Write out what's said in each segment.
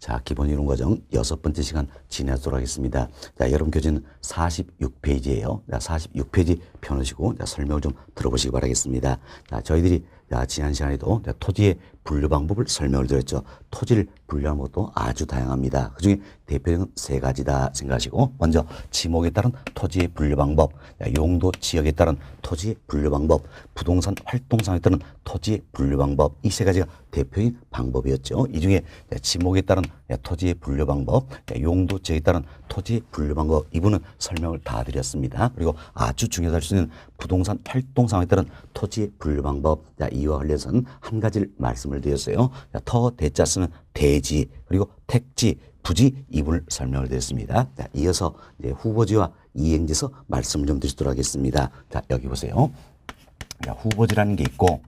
자, 기본 이론 과정 6번째 시간 진행하도록 하겠습니다. 자, 여러분 교재는 46페이지예요. 자, 46페이지 펴놓으시고 설명을 좀 들어보시기 바라겠습니다. 자, 저희들이 지난 시간에도 토지의 분류 방법을 설명을 드렸죠. 토지를 분류하는 것도 아주 다양합니다. 그중에 대표적인 세 가지다 생각하시고, 먼저 지목에 따른 토지의 분류 방법, 용도 지역에 따른 토지의 분류 방법, 부동산 활동상에 따른 토지의 분류 방법, 이 세 가지가 대표적인 방법이었죠. 이 중에 지목에 따른 토지의 분류 방법, 용도 지역에 따른 토지의 분류 방법, 이부는 설명을 다 드렸습니다. 그리고 아주 중요할 수 있는 부동산 활동상에 따른 토지의 분류 방법, 이와 관련해서는 한 가지를 말씀을 드렸어요. 터, 대자 쓰는 대지, 그리고 택지, 부지, 이부를 설명을 드렸습니다. 자, 이어서 이제 후보지와 이행지에서 말씀을 좀 드리도록 하겠습니다. 자, 여기 보세요. 자, 후보지라는 게 있고,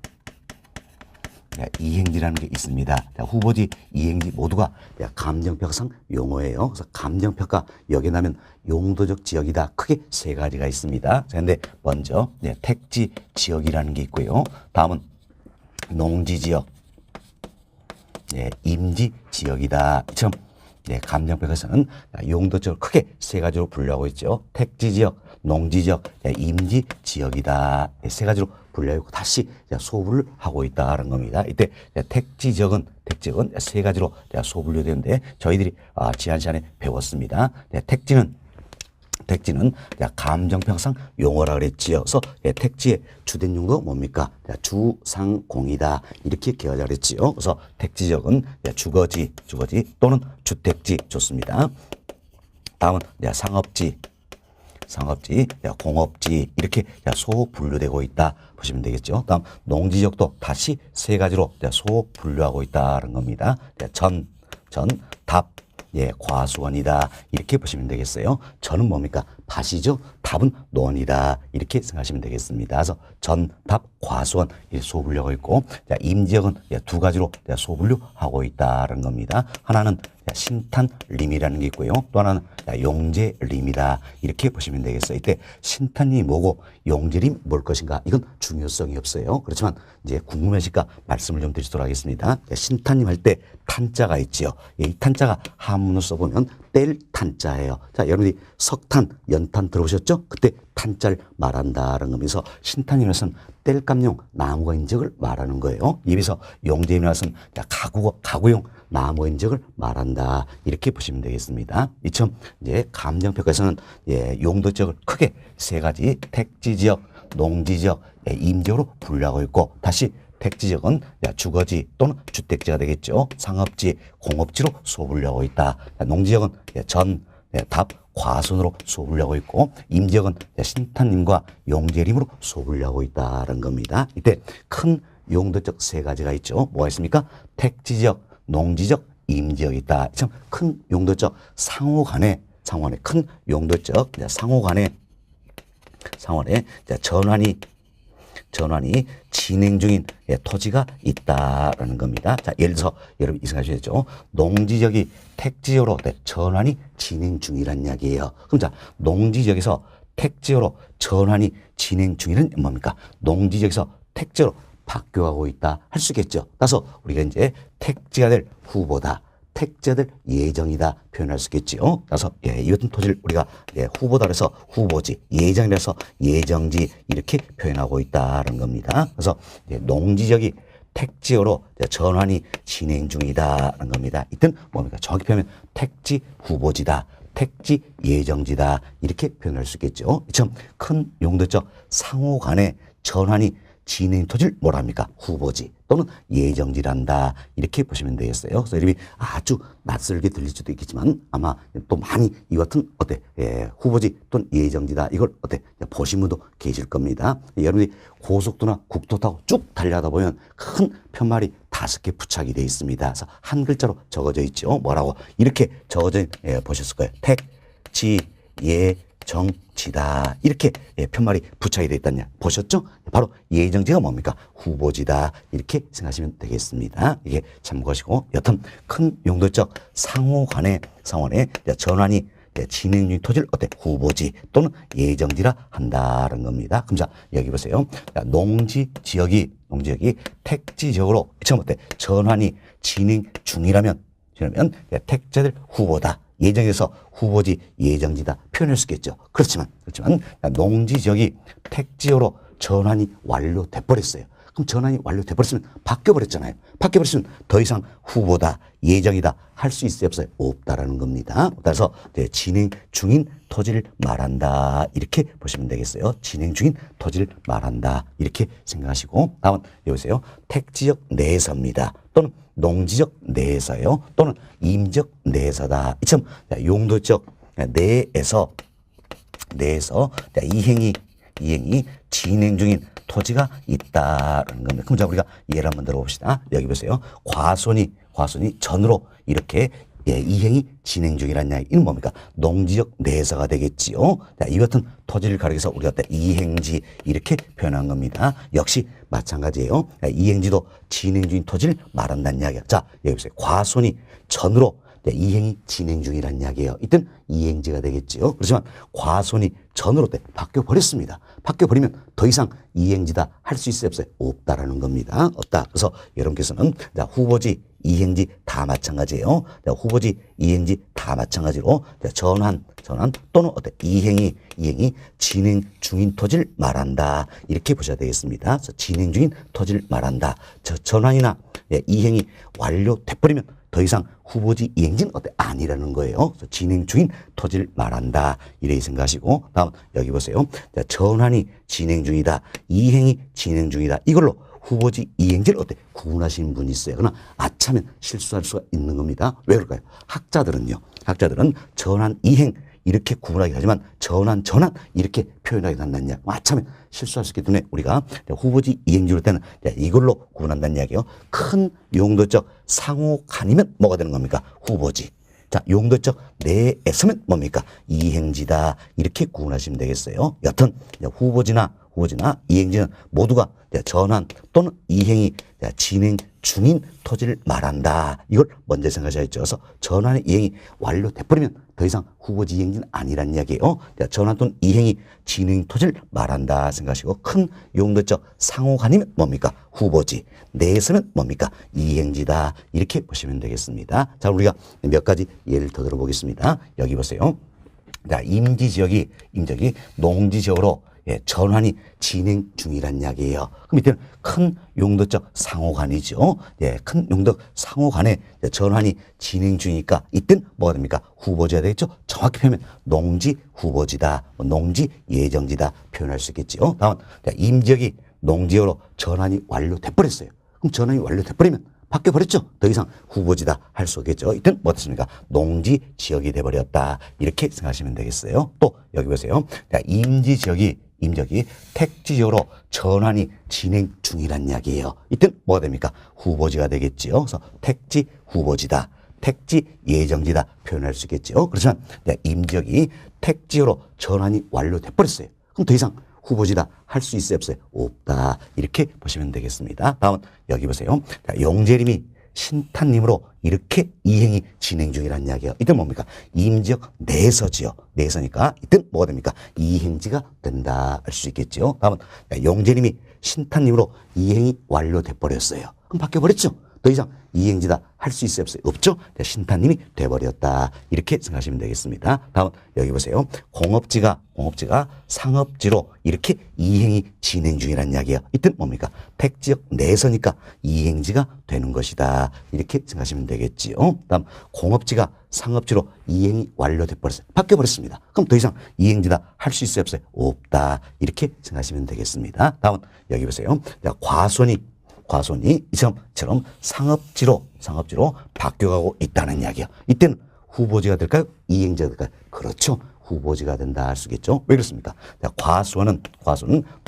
이행지라는 게 있습니다. 자, 후보지, 이행지 모두가 감정평가상 용어예요. 그래서 감정평가 여기에 나면 용도적 지역이다. 크게 세 가지가 있습니다. 자, 근데 먼저 택지 지역이라는 게 있고요. 다음은 농지 지역, 임지 지역이다. 처럼 감정평가에서는 용도적으로 크게 세 가지로 분류하고 있죠. 택지 지역, 농지 지역, 임지 지역이다. 세 가지로 분류하고 다시 소분을 하고 있다는 겁니다. 이때 택지 지역은 세 가지로 소분류되는데 저희들이 지난 시간에 배웠습니다. 택지는 감정평가상 용어라 그랬지요. 그래서 택지의 주된 용어가 뭡니까? 주상공이다. 이렇게 기억하자 그랬지요. 그래서 택지 지역은 주거지 또는 주택지 좋습니다. 다음은 상업지, 공업지 이렇게 소분류되고 있다 보시면 되겠죠. 다음 농지지역도 다시 세 가지로 소분류하고 있다는 겁니다. 답, 과수원이다 이렇게 보시면 되겠어요. 전은 뭡니까? 밭이죠. 답은 논이다 이렇게 생각하시면 되겠습니다. 그래서 전, 답, 과수원 소분류하고 있고, 임지역은 두 가지로 소분류하고 있다는 겁니다. 하나는 신탄림이라는 게 있고요. 또 하나는 용제림이다 이렇게 보시면 되겠어요. 이때 신탄림이 뭐고 용제림 뭘 것인가 이건 중요성이 없어요. 그렇지만 이제 궁금하시니까 말씀을 좀 드리도록 하겠습니다. 신탄림 할 때 탄자가 있지요. 이 탄자가 한문으로 써보면 뗄 탄자예요. 자, 여러분들이 석탄, 연탄 들어보셨죠? 그때 탄자를 말한다는 거면서 신탄임에서는 뗄감용 나무가 인적을 말하는 거예요. 입에서 용제임이라서는 가구용 나무가 인적을 말한다 이렇게 보시면 되겠습니다. 이처럼 이제 감정평가에서는 용도지역을 크게 세 가지 택지지역, 농지지역, 임지역으로 분류하고 있고, 다시 택지지역은 주거지 또는 주택지가 되겠죠. 상업지, 공업지로 소분류하고 있다. 농지지역은 전, 답, 과수원으로 소분류하고 있고, 임지역은 신탄림과 용제림으로 소분류하고 있다는 겁니다. 이때 큰 용도적 세 가지가 있죠. 뭐가 있습니까? 택지지역, 농지지역, 임지역이 있다. 참 큰 용도적 상호간에 큰 용도적 상호간에 전환이 진행 중인 토지가 있다라는 겁니다. 자, 예를 들어서 여러분 이 생각하셔야죠. 농지지역이 택지지역으로 전환이 진행 중이란 이야기예요. 그럼 자, 농지지역에서 택지지역으로 전환이 진행 중이는 뭡니까? 농지지역에서 택지지역으로 바뀌어가고 있다 할 수 있겠죠. 따라서 우리가 이제 택지가 될 후보다, 택지가 될 예정이다 표현할 수 있겠지요. 따라서 이 같은 토지를 우리가 후보다 그래서 후보지, 예정이라서 예정지 이렇게 표현하고 있다는 겁니다. 그래서 농지지역이 택지로 전환이 진행 중이다는 겁니다. 이때는 뭡니까? 정확히 표현하면 택지 후보지다, 택지 예정지다 이렇게 표현할 수 있겠죠. 이처럼 큰 용도적 상호 간의 전환이 진행 토지를 뭐라 합니까? 후보지 또는 예정지란다 이렇게 보시면 되겠어요. 그래서 이름이 아주 낯설게 들릴 수도 있겠지만 아마 또 많이 이 같은 후보지 또는 예정지다 이걸 보신 분도 계실 겁니다. 여러분이 고속도나 국도 타고 쭉 달려다 보면 큰 편말이 5개 부착이 되어 있습니다. 그래서 한 글자로 적어져 있죠. 뭐라고 이렇게 적어져 보셨을 거예요. 택지 예정지다 이렇게 편말이 부착이 되어 있다냐 보셨죠? 바로 예정지가 뭡니까? 후보지다 이렇게 생각하시면 되겠습니다. 이게 참고하시고, 여튼 큰 용도적 상호간의 전환이 진행 중인 토지를 후보지 또는 예정지라 한다는 겁니다. 그럼 자, 여기 보세요. 농지지역이 택지지역으로 처음 전환이 진행 중이라면 그러면 택지자들 후보다. 예정에서 후보지 예정지다 표현할 수 있겠죠. 그렇지만 농지 지역이 택지로 전환이 완료돼 버렸어요. 그럼 전환이 완료돼 버렸으면 바뀌어 버렸잖아요. 바뀌어 버렸으면 더 이상 후보다 예정이다 할 수 있어요 없어요? 없다라는 겁니다. 따라서 진행 중인 토지를 말한다 이렇게 보시면 되겠어요. 진행 중인 토지를 말한다 이렇게 생각하시고 다음은 여기서요. 택지역 내에서입니다. 또는 농지적 내에서요. 또는 임적 내에서다. 이처럼 용도적 내에서 이행이 진행 중인 토지가 있다라는 겁니다. 그럼 자 우리가 예를 한번 들어봅시다. 여기 보세요. 과손이 전으로 이렇게 이행이 진행 중이라는 이야기. 이는 뭡니까? 농지역 내에서가 되겠지요. 자, 이 같은 토지를 가리켜서 우리가 이행지 이렇게 표현한 겁니다. 역시 마찬가지예요. 이행지도 진행 중인 토지를 말한다는 이야기야. 자, 여기 보세요. 과손이 전으로 이행이 진행 중이라는 이야기예요. 이땐 이행지가 되겠지요. 그렇지만 과손이 전으로 바뀌어 버렸습니다. 바뀌어 버리면 더 이상 이행지다 할 수 있어요 없어요? 없다라는 겁니다. 없다. 그래서 여러분께서는 후보지 이행지 다 마찬가지예요. 후보지 이행지 다 마찬가지로 전환 또는 이행이 진행 중인 토지를 말한다 이렇게 보셔야 되겠습니다. 그래서 진행 중인 토지를 말한다. 전환이나 이행이 완료돼 버리면 더 이상 후보지 이행지는 아니라는 거예요. 그래서 진행 중인 토지를 말한다. 이렇게 생각하시고 다음 여기 보세요. 전환이 진행 중이다. 이행이 진행 중이다. 이걸로 후보지 이행지를 구분하시는 분이 있어요. 그러나 아차면 실수할 수가 있는 겁니다. 왜 그럴까요? 학자들은 전환 이행 이렇게 구분하긴 하지만 전환 이렇게 표현하게 한다는 이야기. 아차면 실수할 수 있기 때문에 우리가 후보지 이행지로 때는 이걸로 구분한다는 이야기예요. 큰 용도적 상호간이면 뭐가 되는 겁니까? 후보지. 자, 용도적 내에서면 뭡니까? 이행지다. 이렇게 구분하시면 되겠어요. 여튼 후보지나 이행지는 모두가 전환 또는 이행이 진행 중인 토지를 말한다. 이걸 먼저 생각하셔야죠. 그래서 전환의 이행이 완료돼 버리면 더 이상 후보지 이행지는 아니란 이야기예요. 전환 또는 이행이 진행 토지를 말한다 생각하시고 큰 용도적 상호간이면 뭡니까? 후보지. 내에서는 뭡니까? 이행지다. 이렇게 보시면 되겠습니다. 자, 우리가 몇 가지 예를 더 들어보겠습니다. 여기 보세요. 자, 임지지역이 농지지역으로 전환이 진행 중이란 이야기예요. 그럼 이때는 큰 용도적 상호간이죠. 큰 용도적 상호간에 전환이 진행 중이니까 이때는 뭐가 됩니까? 후보지가 되겠죠. 정확히 표현하면 농지 후보지다, 농지 예정지다 표현할 수 있겠죠. 다음 임지역이 농지역으로 전환이 완료돼 버렸어요. 그럼 전환이 완료돼 버리면 바뀌어 버렸죠. 더 이상 후보지다 할 수 없겠죠. 이때는 뭐 됐습니까? 농지 지역이 돼 버렸다. 이렇게 생각하시면 되겠어요. 또 여기 보세요. 임지지역이 택지지역으로 전환이 진행 중이란 이야기예요. 이때는 뭐가 됩니까? 후보지가 되겠지요. 그래서 택지 후보지다. 택지 예정지다 표현할 수 있겠죠. 그렇지만 임지역이 택지로 전환이 완료돼 버렸어요. 그럼 더 이상 후보지다 할 수 있어요 없어요? 없다. 이렇게 보시면 되겠습니다. 다음은 여기 보세요. 용재림이 신탄님으로 이렇게 이행이 진행 중이라는 이야기예요. 이때는 뭡니까? 임지역 내에서지요. 내에서니까 이때는 뭐가 됩니까? 이행지가 된다 할 수 있겠죠. 다음은 용재님이 신탄님으로 이행이 완료돼 버렸어요. 그럼 바뀌어 버렸죠. 더 이상 이행지다 할 수 있어요 없어요? 없죠. 신탄님이 돼버렸다. 이렇게 생각하시면 되겠습니다. 다음 여기 보세요. 공업지가 상업지로 이렇게 이행이 진행 중이라는 이야기예요. 이때는 뭡니까? 택지역 내에서니까 이행지가 되는 것이다. 이렇게 생각하시면 되겠지요. 다음 공업지가 상업지로 이행이 완료돼 버렸어요. 바뀌어 버렸습니다. 그럼 더 이상 이행지다 할 수 있어요 없어요? 없다. 이렇게 생각하시면 되겠습니다. 다음 여기 보세요. 과손이 이처럼 상업지로 바뀌어가고 있다는 이야기야. 이때는 후보지가 될까요? 이행지가 될까요? 그렇죠. 후보지가 된다 할 수 있겠죠. 왜 그렇습니까? 과수원은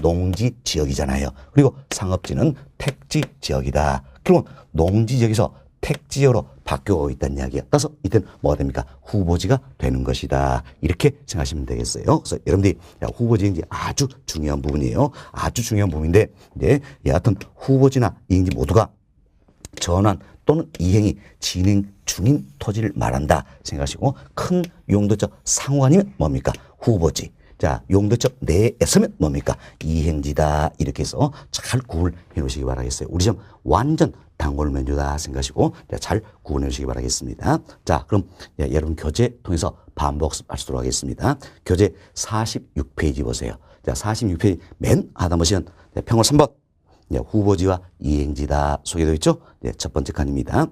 농지 지역이잖아요. 그리고 상업지는 택지 지역이다. 그러면 농지 지역에서 택지역으로 바뀌어가고 있다는 이야기야. 따라서 이때는 뭐가 됩니까? 후보지가 되는 것이다. 이렇게 생각하시면 되겠어요. 그래서 여러분들이 후보지 이행지 아주 중요한 부분이에요. 아주 중요한 부분인데 여하튼 후보지나 이행지 모두가 전환 또는 이행이 진행 중인 토지를 말한다 생각하시고 큰 용도적 상호간이면 뭡니까? 후보지. 자, 용도적 내에서면 뭡니까? 이행지다. 이렇게 해서 잘 구분해 놓으시기 바라겠어요. 우리 좀 완전 단골 메뉴다 생각하시고 잘 구분해 주시기 바라겠습니다. 자, 그럼 여러분 교재 통해서 반복할 수 있도록 하겠습니다. 교재 46페이지 보세요. 자, 46페이지 맨 하단 보시면 평월 3번 후보지와 이행지다 소개되어 있죠. 첫 번째 칸입니다.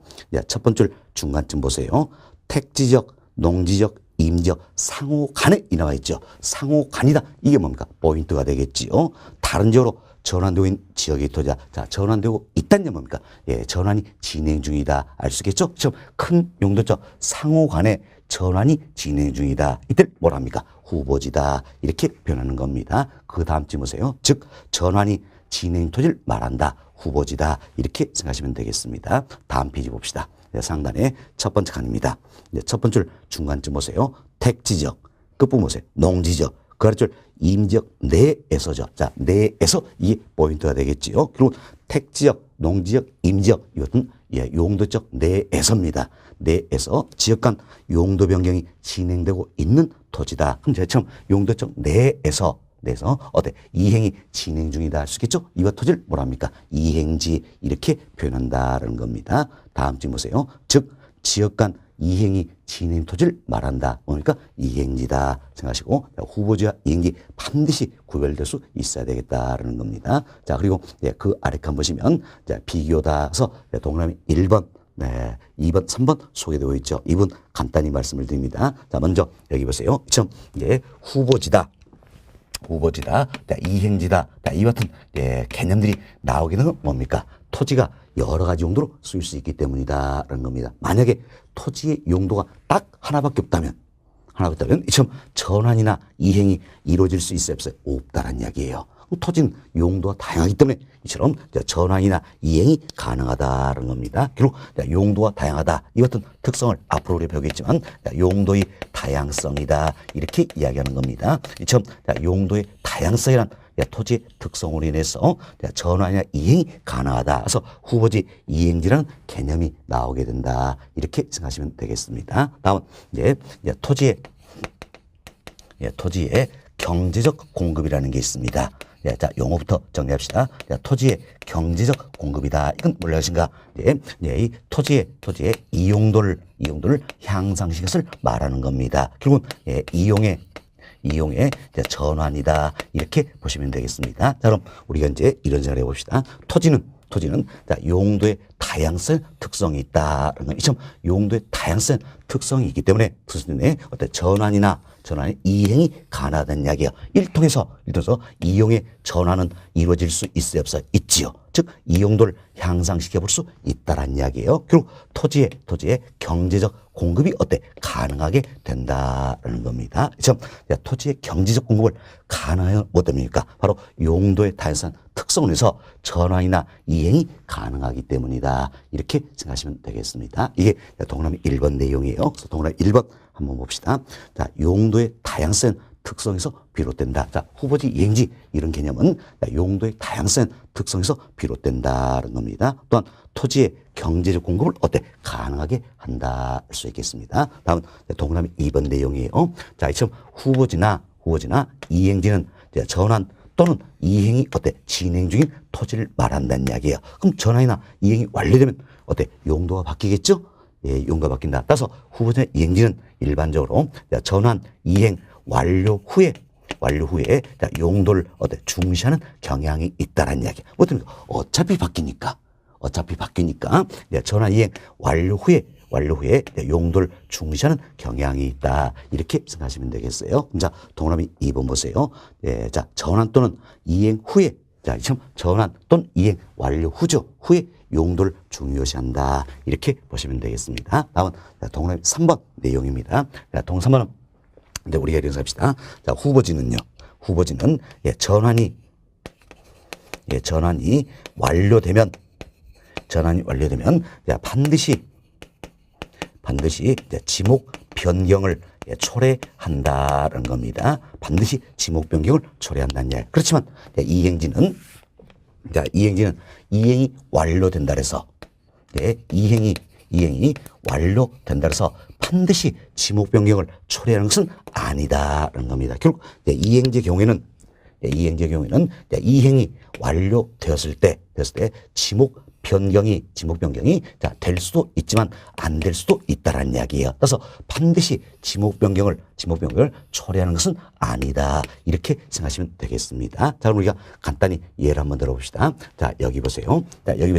첫 번째 중간쯤 보세요. 택지적, 농지적, 임지적, 상호간에 이 나와 있죠. 상호간이다. 이게 뭡니까? 포인트가 되겠지요. 다른 지역으로 전환되고 있는 지역의 토지다. 자, 전환되고 있다는 게 뭡니까? 전환이 진행 중이다. 알 수 있겠죠? 지금 큰 용도죠. 상호간에 전환이 진행 중이다. 이때 뭐라 합니까? 후보지다. 이렇게 표현하는 겁니다. 그 다음 쯤 보세요. 즉, 전환이 진행 토지를 말한다. 후보지다. 이렇게 생각하시면 되겠습니다. 다음 페이지 봅시다. 상단에 첫 번째 칸입니다. 첫 번째 중간쯤 보세요. 택지적, 끝부분 보세요. 농지적, 그 아래줄 임지적 내에서죠. 자, 내에서 이게 포인트가 되겠지요. 그리고 택지적, 농지적, 임지적 이것은 용도적 내에서입니다. 내에서 지역 간 용도 변경이 진행되고 있는 토지다. 그럼 제처럼 용도적 내에서 어때? 이행이 진행 중이다 할 수 있겠죠? 이와 토지를 뭐라 합니까? 이행지 이렇게 표현한다라는 겁니다. 다음 쯤 보세요. 즉 지역 간 이행이 진행 토지를 말한다. 뭡니까? 이행지다 생각하시고 후보지와 이행지 반드시 구별될 수 있어야 되겠다라는 겁니다. 자, 그리고 그 아래 칸 보시면 비교다서 동그라미 1번 2번, 3번 소개되어 있죠. 2번 간단히 말씀을 드립니다. 자, 먼저 여기 보세요. 후보지다. 이행지다. 이 같은 개념들이 나오게 되는 건 뭡니까? 토지가 여러 가지 용도로 쓰일 수 있기 때문이다라는 겁니다. 만약에 토지의 용도가 딱 하나밖에 없다면 이처럼 전환이나 이행이 이루어질 수 있어요, 없어요? 없다는 이야기예요. 토지는 용도가 다양하기 때문에 이처럼 전환이나 이행이 가능하다는 겁니다. 그리고 용도가 다양하다. 이 같은 특성을 앞으로 우리가 배우겠지만 용도의 다양성이다. 이렇게 이야기하는 겁니다. 이처럼 용도의 다양성이란 토지의 특성으로 인해서 전환이나 이행이 가능하다. 그래서 후보지 이행지라는 개념이 나오게 된다. 이렇게 생각하시면 되겠습니다. 다음 토지의 경제적 공급이라는 게 있습니다. 자, 용어부터 정리합시다. 토지의 경제적 공급이다. 이건 뭘로 하신가? 이 토지의 이용도를 향상시켜서 말하는 겁니다. 결국은 이용의 전환이다. 이렇게 보시면 되겠습니다. 자, 그럼 우리가 이제 이런 생각을 해봅시다. 토지는 용도의 다양성 특성이 있다라는 건 이처럼 용도의 다양성 특성이 있기 때문에 전환이 이행이 가능하다는 이야기예요. 일통해서 이용의 전환은 이루어질 수 있어요, 없어요? 있지요. 즉 이용도를 향상시켜 볼 수 있다라는 이야기예요. 그리고 토지의 경제적 공급이 가능하게 된다라는 겁니다. 그래서 토지의 경제적 공급을 가능하게 못합니까? 바로 용도의 다양한 특성을 해서 전환이나 이행이 가능하기 때문이다. 이렇게 생각하시면 되겠습니다. 이게 동그라미 1번 내용이에요. 그래서 동그라미 1번 한번 봅시다. 자, 용도의 다양성 특성에서 비롯된다. 자, 후보지 이행지 이런 개념은 용도의 다양성 특성에서 비롯된다는 겁니다. 또한 토지의 경제적 공급을 가능하게 한다 할 수 있겠습니다. 다음은 동그라미 2번 내용이에요. 자, 이처럼 후보지나 이행지는 전환 또는 이행이 진행 중인 토지를 말한다는 이야기예요. 그럼 전환이나 이행이 완료되면 용도가 바뀌겠죠? 용도가 바뀐다. 따라서 후보지나 이행지는 일반적으로 전환, 이행 완료 후에 용도를 중시하는 경향이 있다는 이야기. 어차피 바뀌니까 전환, 이행 완료 후에 용도를 중시하는 경향이 있다. 이렇게 생각하시면 되겠어요. 자, 동그라미 2번 보세요. 자, 전환 또는 이행 후에, 자, 지금 전환 또는 이행 완료 후에 용도를 중요시한다. 이렇게 보시면 되겠습니다. 다음은 동그라미 3번 내용입니다. 동그라미 3번은 우리가 이렇게 합시다. 자, 후보지는 전환이 완료되면 반드시 지목 변경을 초래한다는 겁니다. 반드시 지목 변경을 초래한다는 이야기. 그렇지만 이행지는 이행이 완료된다 해서 이행이 완료된다 해서 반드시 지목 변경을 초래하는 것은 아니다라는 겁니다. 결국 이행지의 경우에는 이행지의 경우에는 이행이 완료되었을 때 지목 변경이 될 수도 있지만 안 될 수도 있다라는 이야기예요. 그래서 반드시 지목 변경을 초래하는 것은 아니다. 이렇게 생각하시면 되겠습니다. 자, 그럼 우리가 간단히 예를 한번 들어봅시다. 자, 여기 보세요. 자, 여기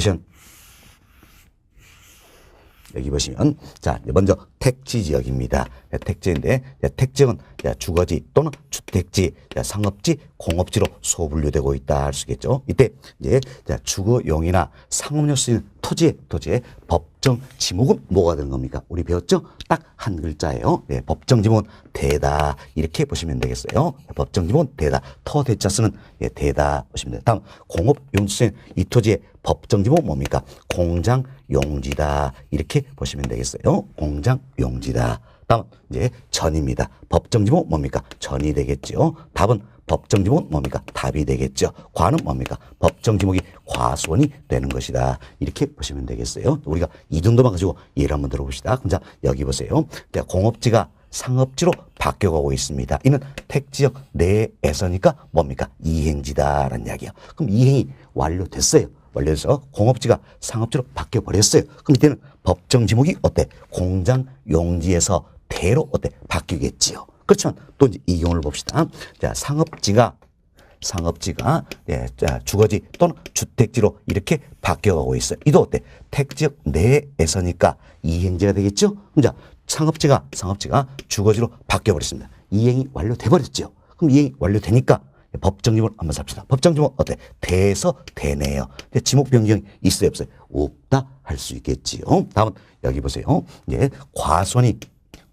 보시면 자, 먼저 택지 지역입니다. 택지인데 택지역은 주거지 또는 주택지, 상업지, 공업지로 소분류되고 있다 할 수 있겠죠. 이때 이제 주거용이나 상업용 쓰이는 토지의 법정 지목은 뭐가 되는 겁니까? 우리 배웠죠? 딱 한 글자예요. 법정 지목은 대다 이렇게 보시면 되겠어요. 법정 지목은 대다. 터 대자 쓰는 대다 보시면 돼요. 다음 공업용 쓰이는 이 토지의 법정 지목은 뭡니까? 공장 용지다 이렇게 보시면 되겠어요. 공장 용지다. 다음 이제 전입니다. 법정 지목 뭡니까? 전이 되겠죠. 답은 법정 지목은 뭡니까? 답이 되겠죠. 과는 뭡니까? 법정 지목이 과수원이 되는 것이다. 이렇게 보시면 되겠어요. 우리가 이 정도만 가지고 예를 한번 들어봅시다. 그럼 자, 여기 보세요. 자, 공업지가 상업지로 바뀌어가고 있습니다. 이는 택지역 내에서니까 뭡니까? 이행지다라는 이야기예요. 그럼 이행이 완료됐어요. 완료돼서 공업지가 상업지로 바뀌어버렸어요. 그럼 이때는 법정 지목이 어때? 공장 용지에서 대로 어때? 바뀌겠지요. 그렇지만 또 이제 이 경우를 봅시다. 자, 상업지가 주거지 또는 주택지로 이렇게 바뀌어가고 있어요. 이도 어때? 택지역 내에서니까 이행지가 되겠죠? 자, 상업지가 주거지로 바뀌어버렸습니다. 이행이 완료돼 버렸죠. 그럼 이행이 완료되니까 법정 지목을 한번 삽시다. 법정 지목 어때? 돼서 되네요. 지목 변경이 있어요, 없어요? 없다 할 수 있겠지요. 다음은 여기 보세요. 이제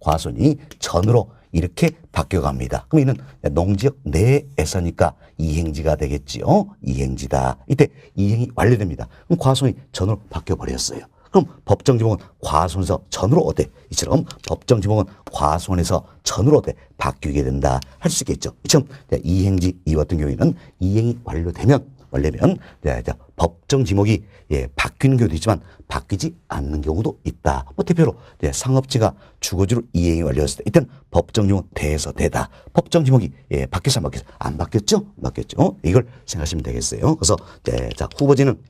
과수원이 전으로 이렇게 바뀌어갑니다. 그럼 이는 농지역 내에서니까 이행지가 되겠지요. 이행지다. 이때 이행이 완료됩니다. 그럼 과수원이 전으로 바뀌어버렸어요. 그럼 법정 지목은 과수원에서 전으로 어때? 이처럼 법정 지목은 과수원에서 전으로 어때? 바뀌게 된다 할 수 있겠죠. 이처럼 이행지 이 같은 경우에는 이행이 완료되면 법정 지목이 바뀌는 경우도 있지만 바뀌지 않는 경우도 있다. 뭐 대표로 상업지가 주거지로 이행이 완료했을 때 이때는 법정 지목은 돼서 되다. 법정 지목이 바뀌었어 안 바뀌었어? 안 바뀌었죠? 바뀌었죠. 이걸 생각하시면 되겠어요. 그래서 자, 후보지는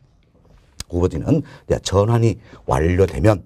전환이 완료되면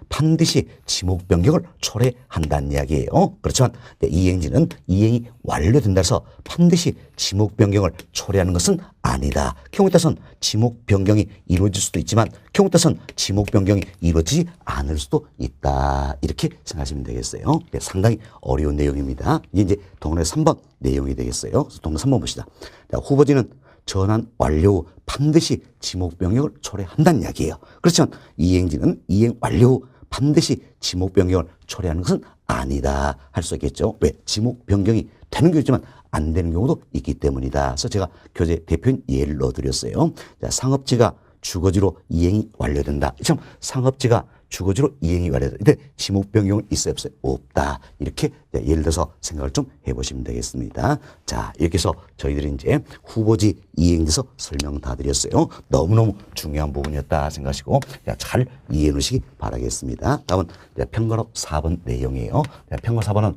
반드시 지목 변경을 초래한다는 이야기예요. 그렇지만 이행지는 이행이 완료된다 해서 반드시 지목 변경을 초래하는 것은 아니다. 경우에 따라서는 지목 변경이 이루어질 수도 있지만 경우에 따라서는 지목 변경이 이루어지지 않을 수도 있다. 이렇게 생각하시면 되겠어요. 상당히 어려운 내용입니다. 이게 이제 동그라미 3번 내용이 되겠어요. 그래서 동그라미 3번 봅시다. 자, 후보지는 전환 완료 후 반드시 지목 변경을 초래한다는 이야기예요. 그렇지만 이행지는 이행 완료 후 반드시 지목 변경을 초래하는 것은 아니다 할 수 있겠죠. 왜? 지목 변경이 되는 경우도 있지만 안 되는 경우도 있기 때문이다. 그래서 제가 교재 대표인 예를 넣어드렸어요. 자, 상업지가 주거지로 이행이 완료된다. 참 상업지가 주거지로 이행이 완료된다. 이때 지목 변경은 있어요 없어요? 없다. 이렇게 예를 들어서 생각을 좀 해보시면 되겠습니다. 자, 이렇게 해서 저희들이 이제 후보지 이행에서 설명 다 드렸어요. 너무너무 중요한 부분이었다 생각하시고 잘 이해해 놓으시기 바라겠습니다. 다음은 편가로 4번 내용이에요. 편가로 4번은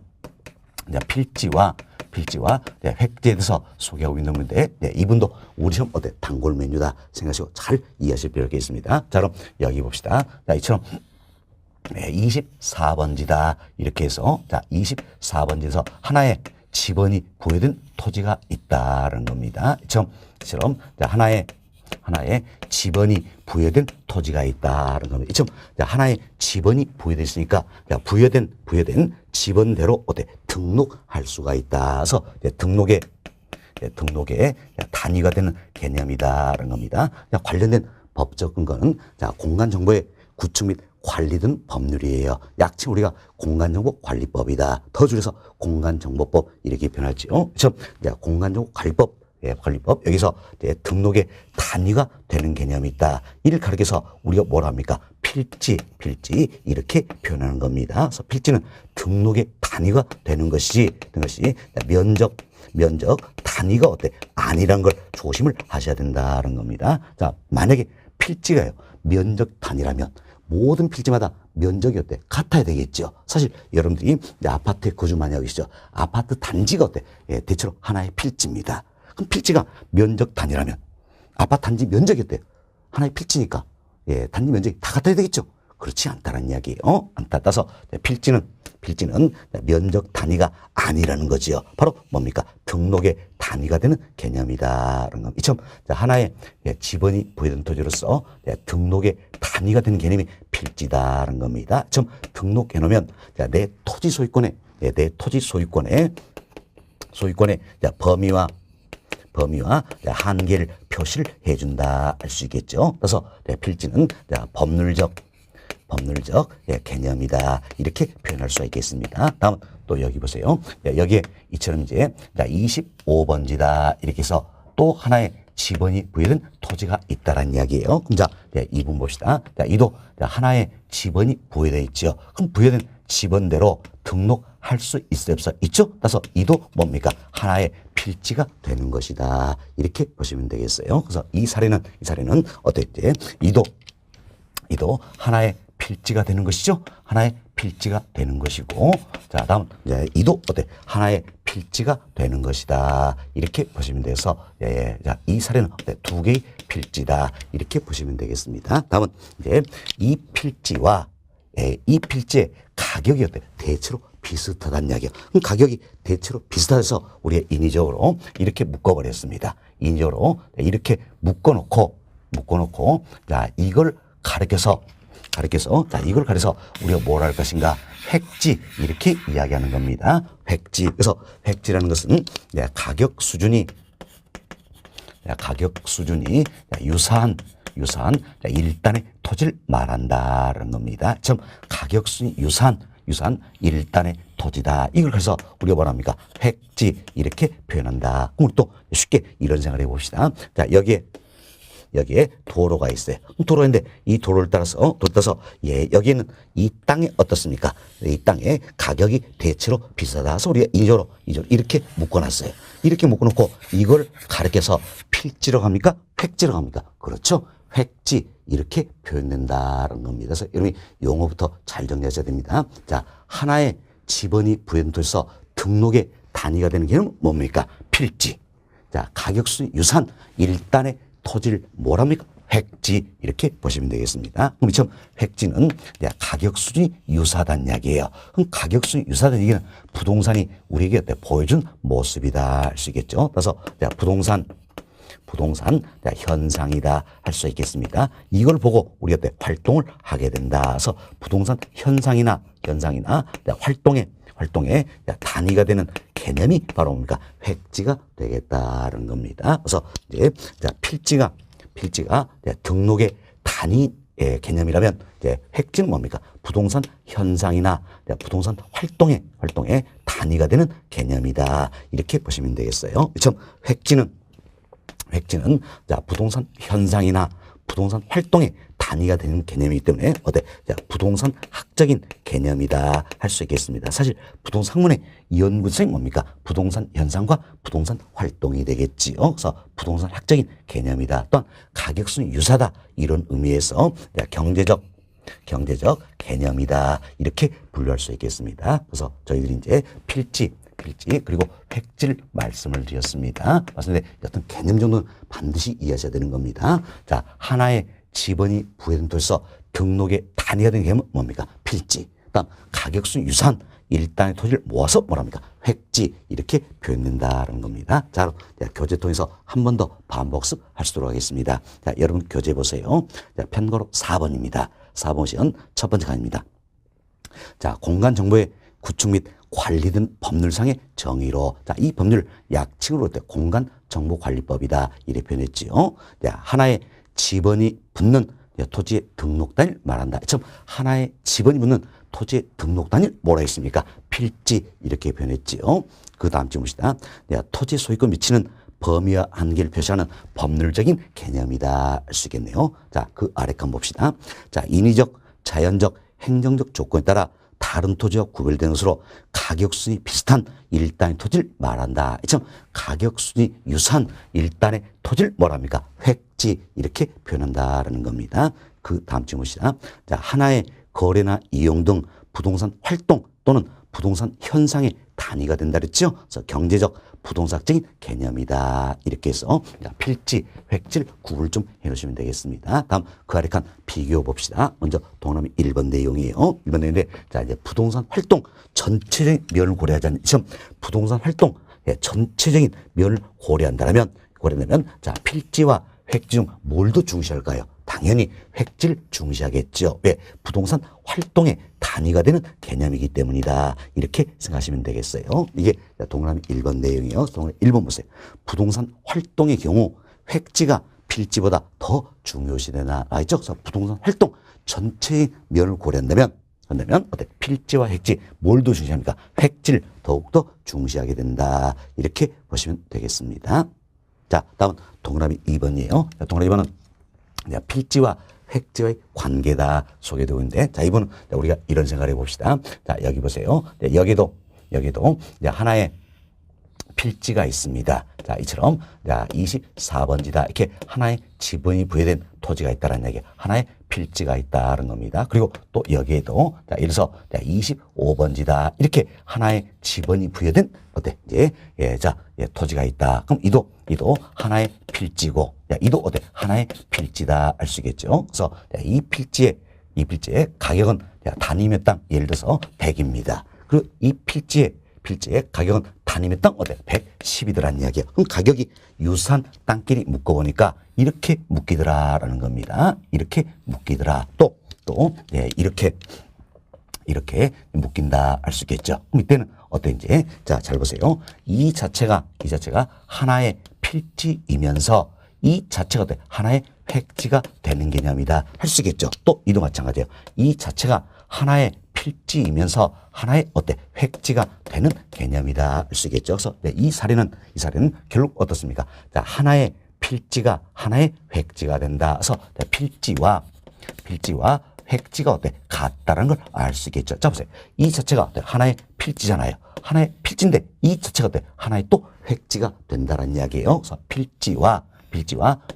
필지와 획지에 대해서 소개하고 있는 건데 이분도 우리 시험 어때? 단골 메뉴다 생각하시고 잘 이해하실 필요가 있습니다. 자, 그럼 여기 봅시다. 자, 이처럼 24번지다 이렇게 해서 자, 24번지에서 하나의 지번이 부여된 토지가 있다는 겁니다. 이처럼 하나의 지번이 부여된 토지가 있다는 겁니다. 이처럼 하나의 지번이 부여됐으니까 부여된 지번대로 어때? 등록할 수가 있다. 그래서 등록의 단위가 되는 개념이다라는 겁니다. 관련된 법적 근거는 공간정보의 구축 및 관리 등 법률이에요. 약칭 우리가 공간정보관리법이다. 더 줄여서 공간정보법 이렇게 표현하지요. 그래서 공간정보관리법 여기서 등록의 단위가 되는 개념이 있다. 이를 가리켜서 우리가 뭐라 합니까? 필지 이렇게 표현하는 겁니다. 그래서 필지는 등록의 단위가 되는 것이 면적 단위가 어때? 아니란 걸 조심을 하셔야 된다는 겁니다. 자, 만약에 필지가요 면적 단위라면 모든 필지마다 면적이 어때? 같아야 되겠죠. 사실 여러분들이 아파트에 거주 많이 하고 계시죠. 아파트 단지가 어때? 대체로 하나의 필지입니다. 그럼 필지가 면적 단위라면 아파트 단지 면적이 어때요? 하나의 필지니까 예, 단지 면적이 다 같아야 되겠죠. 그렇지 않다는 이야기예요. 않다. 따라서 필지는 면적 단위가 아니라는 거지요. 바로 뭡니까? 등록의 단위가 되는 개념이다라는 겁니다. 이처럼 하나의 지번이 부여된 토지로서 등록의 단위가 되는 개념이 필지다라는 겁니다. 좀 등록해놓으면 내 토지 소유권에 범위와 한계를 표시를 해준다 할 수 있겠죠. 그래서 필지는 법률적 개념이다 이렇게 표현할 수가 있겠습니다. 다음 또 여기 보세요. 여기에 이처럼 이제 25번지다 이렇게 해서 또 하나의 지번이 부여된 토지가 있다라는 이야기예요. 그럼 자, 이 부분 봅시다. 자, 이도 하나의 지번이 부여되어 있죠. 그럼 부여된 지번대로 등록할 수 있어요, 없어? 있죠? 따라서 이도 뭡니까? 하나의 필지가 되는 것이다. 이렇게 보시면 되겠어요. 그래서 이 사례는 어땠지? 이도 하나의 필지가 되는 것이죠. 하나의 필지가 되는 것이고, 자, 다음 이제 이도 어때? 하나의 필지가 되는 것이다. 이렇게 보시면 돼서 자, 이 사례는 어때? 두 개의 필지다. 이렇게 보시면 되겠습니다. 다음은 이제 이 필지와 이 필지의 가격이 어때? 대체로 비슷하다는 이야기예요. 그럼 가격이 대체로 비슷해서 우리가 인위적으로 이렇게 묶어버렸습니다. 인위적으로 이렇게 묶어놓고 자, 이걸 가르쳐서 자, 이걸 가려서 우리가 뭘 할 것인가? 획지 이렇게 이야기하는 겁니다. 획지. 그래서 획지라는 것은 가격 수준이 유사한 일단의 토지를 말한다라는 겁니다. 좀 가격 수준이 유사한 일단의 토지다. 이걸 그래서 우리가 뭐랍니까? 획지 이렇게 표현한다. 그럼 또 쉽게 이런 생각을 해봅시다. 자, 여기에 도로가 있어요. 도로인데 이 도로를 따라서 여기는 이 땅이 어떻습니까? 이 땅의 가격이 대체로 비싸다. 그래서 우리가 인조로 이렇게 묶어놨어요. 이렇게 묶어놓고 이걸 가르쳐서 필지로 갑니까? 획지로 갑니까? 그렇죠. 획지 이렇게 표현된다는 겁니다. 그래서 여러분이 용어부터 잘 정리하셔야 됩니다. 자, 하나의 지번이 부여된 토지에서 등록의 단위가 되는 개념은 뭡니까? 필지. 자, 가격 수준이 유사한 일단의 토지를 뭐랍니까? 획지 이렇게 보시면 되겠습니다. 그럼 이처럼 획지는 가격 수준이 유사하다는 이야기예요. 그럼 가격 수준이 유사하다는 얘기는 부동산이 우리에게 보여준 모습이다 할 수 있겠죠. 그래서 부동산 현상이다 할 수 있겠습니다. 이걸 보고 우리가 활동을 하게 된다. 그래서 부동산 현상이나 활동의 단위가 되는 개념이 바로 뭡니까? 획지가 되겠다는 겁니다. 그래서 이제 필지가 등록의 단위 개념이라면 획지는 뭡니까? 부동산 현상이나 부동산 활동의 단위가 되는 개념이다. 이렇게 보시면 되겠어요. 그렇죠? 획지는 부동산 현상이나 부동산 활동의 단위가 되는 개념이기 때문에 부동산 학적인 개념이다 할 수 있겠습니다. 사실 부동산 학문의 연구성이 뭡니까? 부동산 현상과 부동산 활동이 되겠지요. 그래서 부동산 학적인 개념이다. 또한 가격수는 유사다 이런 의미에서 경제적 개념이다 이렇게 분류할 수 있겠습니다. 그래서 저희들이 이제 필지 그리고 획지를 말씀을 드렸습니다. 맞습니다. 어떤 개념 정도는 반드시 이해하셔야 되는 겁니다. 자, 하나의 지번이 부여된 토지에서 등록의 단위가 되는 개념은 뭡니까? 필지. 그다음 가격수 유사한 일단의 토지를 모아서 뭐랍니까? 획지 이렇게 표현된다는 겁니다. 자, 교재 통해서 한 번 더 반복습 하시도록 하겠습니다. 자, 여러분 교재 보세요. 자, 편거로 4번입니다. 4번 시간 첫 번째 강의입니다. 자, 공간 정보의 구축 및 관리된 법률상의 정의로, 자, 이 법률 약칭으로 공간정보관리법이다 이렇게 표현했지요. 자, 하나의 지번이 붙는 토지의 등록단을 말한다. 참 하나의 지번이 붙는 토지의 등록단을 뭐라 했습니까? 필지 이렇게 표현했지요. 그 다음 주 봅시다. 토지 소유권 미치는 범위와 한계를 표시하는 법률적인 개념이다 할 수 있겠네요. 자, 그 아래 칸 봅시다. 자, 인위적, 자연적, 행정적 조건에 따라 다른 토지와 구별되는 것으로 가격순이 비슷한 일단의 토지를 말한다. 참 가격순이 유사한 일단의 토지를 뭐랍니까? 획지 이렇게 표현한다라는 겁니다. 그 다음 질문이다. 자, 하나의 거래나 이용 등 부동산 활동 또는 부동산 현상의 단위가 된다 그랬죠. 그래서 경제적 부동산적인 개념이다. 이렇게 해서 필지, 획질 구분을 좀 해놓으시면 되겠습니다. 다음 그 아래 칸 비교 봅시다. 먼저 동그라미 1번 내용이에요. 1번 내용인데 자 이제 부동산 활동 전체적인 면을 고려하지 않는 시험 부동산 활동 전체적인 면을 고려한다면 자 필지와 획질 중 뭘 더 중시할까요? 당연히 획질 중시하겠죠. 왜? 부동산 활동의 단위가 되는 개념이기 때문이다. 이렇게 생각하시면 되겠어요. 이게 동그라미 1번 내용이에요. 동그라미 1번 보세요. 부동산 활동의 경우 획지가 필지보다 더 중요시되나 알죠? 그래서 부동산 활동 전체의 면을 고려한다면 어때? 필지와 획지 뭘 더 중시합니까? 획질 더욱더 중시하게 된다. 이렇게 보시면 되겠습니다. 자, 다음은 동그라미 2번이에요. 동그라미 2번은 필지와 획지와의 관계다 소개되고 있는데, 자, 이번은 우리가 이런 생각을 해봅시다. 자, 여기 보세요. 여기도 하나의 필지가 있습니다. 자, 이처럼 24번지다. 이렇게 하나의 지분이 부여된 토지가 있다는 얘기. 하나의 필지가 있다는 겁니다. 그리고 또 여기에도 예를 들어서 25번지다. 이렇게 하나의 지분이 부여된 토지가 있다. 그럼 이도 하나의 필지고, 이도 하나의 필지다 알 수 있겠죠. 그래서 이 필지의 가격은 단위 몇 당 예를 들어서 100입니다. 그리고 이 필지의 가격은 단위 몇 당 110이더라는 이야기예요. 그럼 가격이 유사한 땅끼리 묶어보니까 이렇게 묶이더라라는 겁니다. 이렇게 묶이더라. 이렇게 묶인다 알 수 있겠죠. 그럼 이때는 어떤지 자, 잘 보세요. 이 자체가 하나의 필지이면서 이 자체가 하나의 획지가 되는 개념이다 할 수 있겠죠. 또 이도 마찬가지예요. 이 자체가 하나의 필지이면서 하나의 획지가 되는 개념이다 할 수 있겠죠. 그래서 이 사례는 결국 어떻습니까? 자, 하나의 필지가 하나의 획지가 된다. 그래서 필지와 획지가 같다라는 걸 알 수 있겠죠. 자, 보세요. 이 자체가 하나의 필지잖아요. 하나의 필지인데 이 자체가 하나의 또 획지가 된다는 이야기예요. 그래서 필지와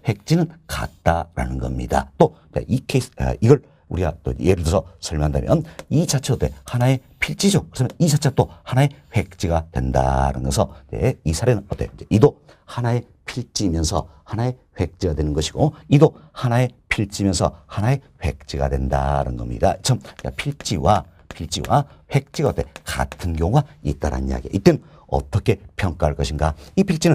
획지는 같다라는 겁니다. 또 이 케이스 이걸 우리가 또 예를 들어서 설명한다면 이 자체도 하나의 필지죠. 그러면 이 자체가 또 하나의 획지가 된다는 것서 이 사례는 이도 하나의 필지면서 하나의 획지가 되는 것이고 이도 하나의 필지면서 하나의 획지가 된다는 겁니다. 참 필지와 획지가 같은 경우가 있다는 이야기. 이때는 어떻게 평가할 것인가? 이 필지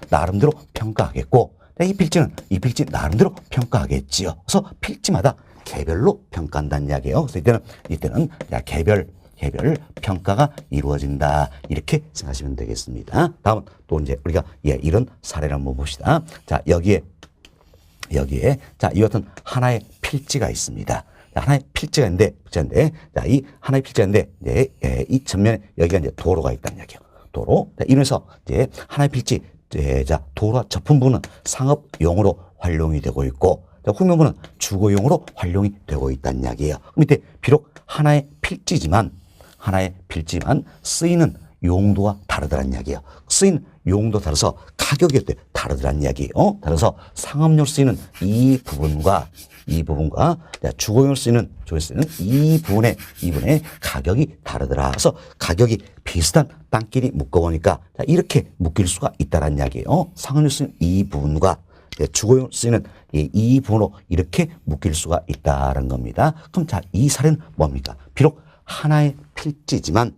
나름대로 평가하겠고, 이 필지 나름대로 평가하겠지요. 그래서 필지마다 개별로 평가한다는 이야기예요. 그래서 이때는 개별 평가가 이루어진다. 이렇게 생각하시면 되겠습니다. 다음은 또 이제 우리가 이런 사례를 한번 봅시다. 자, 여기에 자, 이 같은 하나의 필지가 있습니다. 하나의 필지가 있는데, 자, 이 하나의 필지가 있는데, 이 전면에 여기가 이제 도로가 있다는 이야기예요. 도로. 이러면서 이제 하나의 필지, 자, 도로와 접은 부분은 상업용으로 활용이 되고 있고, 후면부는 주거용으로 활용이 되고 있다는 이야기예요. 그럼 이때 비록 하나의 필지지만 쓰이는 용도가 다르다는 이야기예요. 쓰이는 용도 따라서 가격이 다르다는 이야기예요. 따라서 상업용으로 쓰이는 이 부분과 주거용으로 쓰이는 이 부분의 가격이 다르더라. 그래서 가격이 비슷한 땅끼리 묶어보니까 이렇게 묶일 수가 있다는 이야기예요. 상업용으로 쓰이는 이 부분과 주거용으로 쓰이는 이 부분으로 이렇게 묶일 수가 있다는 겁니다. 그럼 자, 이 사례는 뭡니까? 비록 하나의 필지지만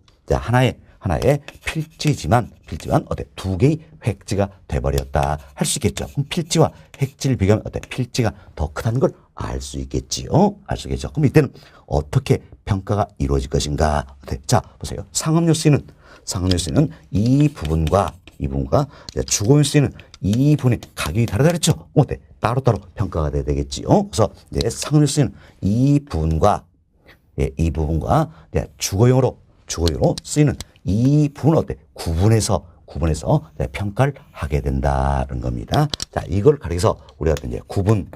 두 개의 획지가 돼버렸다 할 수 있겠죠. 그럼 필지와 획지를 비교하면 필지가 더 크다는 걸 알 수 있겠지요. 그럼 이때는 어떻게 평가가 이루어질 것인가? 자, 보세요. 상업용으로 쓰이는 이 부분과 주거용으로 쓰이는 이 부분의 가격이 다르다 그랬죠. 따로따로 평가가 돼야 되겠지요. 그래서 이제 상업용으로 쓰이는 이 부분과 주거용으로 쓰이는 이 부분을 구분해서 평가를 하게 된다는 겁니다. 자, 이걸 가리켜서 우리가 이제 구분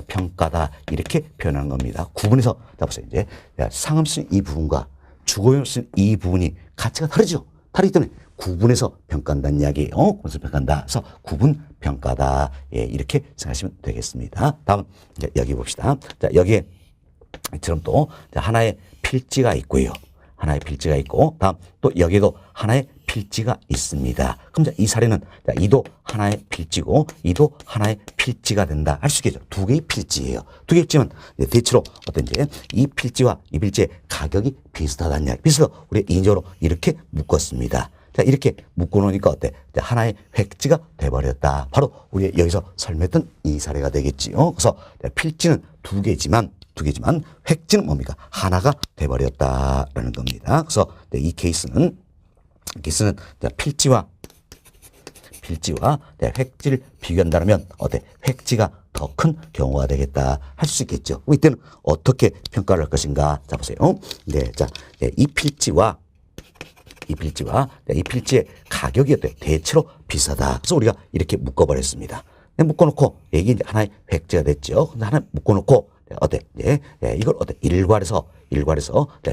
평가다 이렇게 표현하는 겁니다. 구분해서 자, 보세요. 이제 상업 쓰는 이 부분과 주거용 쓰는 이 부분이 가치가 다르죠. 다르기 때문에 구분해서 평가한다는 이야기예요. 구분해서 평가한다. 그래서 구분 평가다. 이렇게 생각하시면 되겠습니다. 다음 여기 봅시다. 자, 여기에 이처럼 또 하나의 필지가 있고요. 하나의 필지가 있고, 다음 또 여기에도 하나의 필지가 있습니다. 그럼 이 사례는 이도 하나의 필지고 이도 하나의 필지가 된다 할 수 있겠죠. 두 개의 필지예요. 두 개의 필지면 대체로 어떤지 이 필지와 이 필지의 가격이 비슷하다는 이야기. 비슷해서 우리 인적으로 이렇게 묶었습니다. 자, 이렇게 묶어 놓으니까 어때? 하나의 획지가 돼버렸다. 바로 우리 여기서 설명했던 이 사례가 되겠지요. 그래서 필지는 두 개지만 획지는 뭡니까? 하나가 돼버렸다라는 겁니다. 그래서 이 케이스는 필지와 획지를 비교한다면 어때? 획지가 더 큰 경우가 되겠다 할 수 있겠죠. 이때는 어떻게 평가를 할 것인가? 자, 보세요. 네, 자, 이 필지와 이 필지의 가격이 어때? 대체로 비싸다. 그래서 우리가 이렇게 묶어버렸습니다. 묶어놓고 이게 이제 하나의 획지가 됐죠. 근데 하나 묶어놓고 어때? 이걸 어때? 일괄해서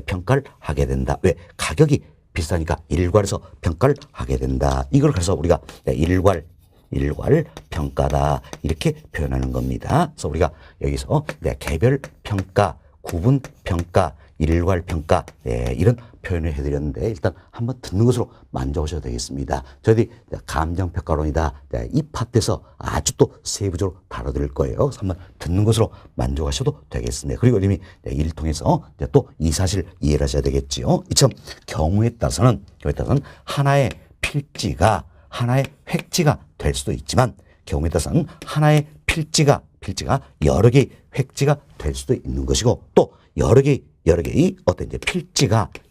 평가를 하게 된다. 왜? 가격이 비싸니까 일괄해서 평가를 하게 된다. 이걸 그래서 우리가 일괄 평가다 이렇게 표현하는 겁니다. 그래서 우리가 여기서 개별 평가, 구분 평가, 일괄 평가 이런 표현을 해드렸는데 일단 한번 듣는 것으로 만족하셔도 되겠습니다. 저희들이 감정평가론이다 이 파트에서 아주 또 세부적으로 다뤄드릴 거예요. 그래서 한번 듣는 것으로 만족하셔도 되겠습니다. 그리고 이미 이를 통해서 또 이 사실 이해를 하셔야 되겠지요. 이처럼 경우에 따라서는 하나의 필지가 하나의 획지가 될 수도 있지만 경우에 따라서는 하나의 필지가 여러 개의 획지가 될 수도 있는 것이고 또 여러 개의 어떤 이제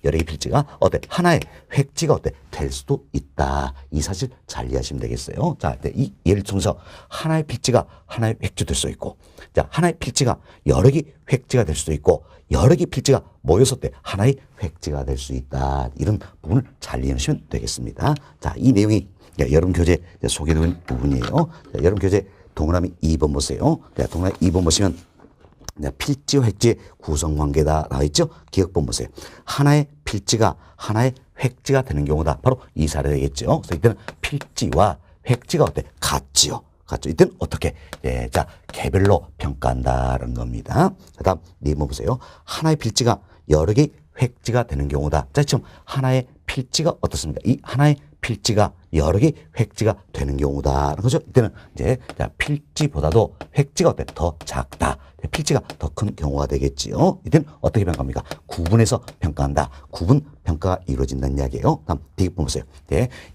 여러 개의 필지가 어때? 하나의 획지가 어때? 될 수도 있다. 이 사실 잘 이해하시면 되겠어요. 자, 이 예를 통해서 하나의 필지가 하나의 획지 될 수 있고, 자, 하나의 필지가 여러 개의 획지가 될 수도 있고, 여러 개의 필지가 모여서 때 하나의 획지가 될 수 있다. 이런 부분을 잘 이해하시면 되겠습니다. 자, 이 내용이 여러분 교재 소개된 부분이에요. 자, 여러분 교재 동그라미 2번 보세요. 자, 동그라미 2번 보시면 필지와 획지의 구성관계다 나와 있죠. 기억본 보세요. 하나의 필지가 하나의 획지가 되는 경우다. 바로 이 사례 되겠죠. 그래서 이때는 필지와 획지가 어때? 같지요. 이때는 어떻게? 자, 개별로 평가한다는 겁니다. 다음 네모 보세요. 하나의 필지가 여러 개의 획지가 되는 경우다. 자, 지금 하나의 필지가 어떻습니까? 이 하나의 필지가 여러 개의 획지가 되는 경우다. 그죠? 이때는 이제 필지보다도 획지가 어때? 더 작다. 필지가 더 큰 경우가 되겠지요. 이때는 어떻게 평가합니까? 구분해서 평가한다. 구분 평가가 이루어진다는 이야기예요. 다음 뒤에 보세요.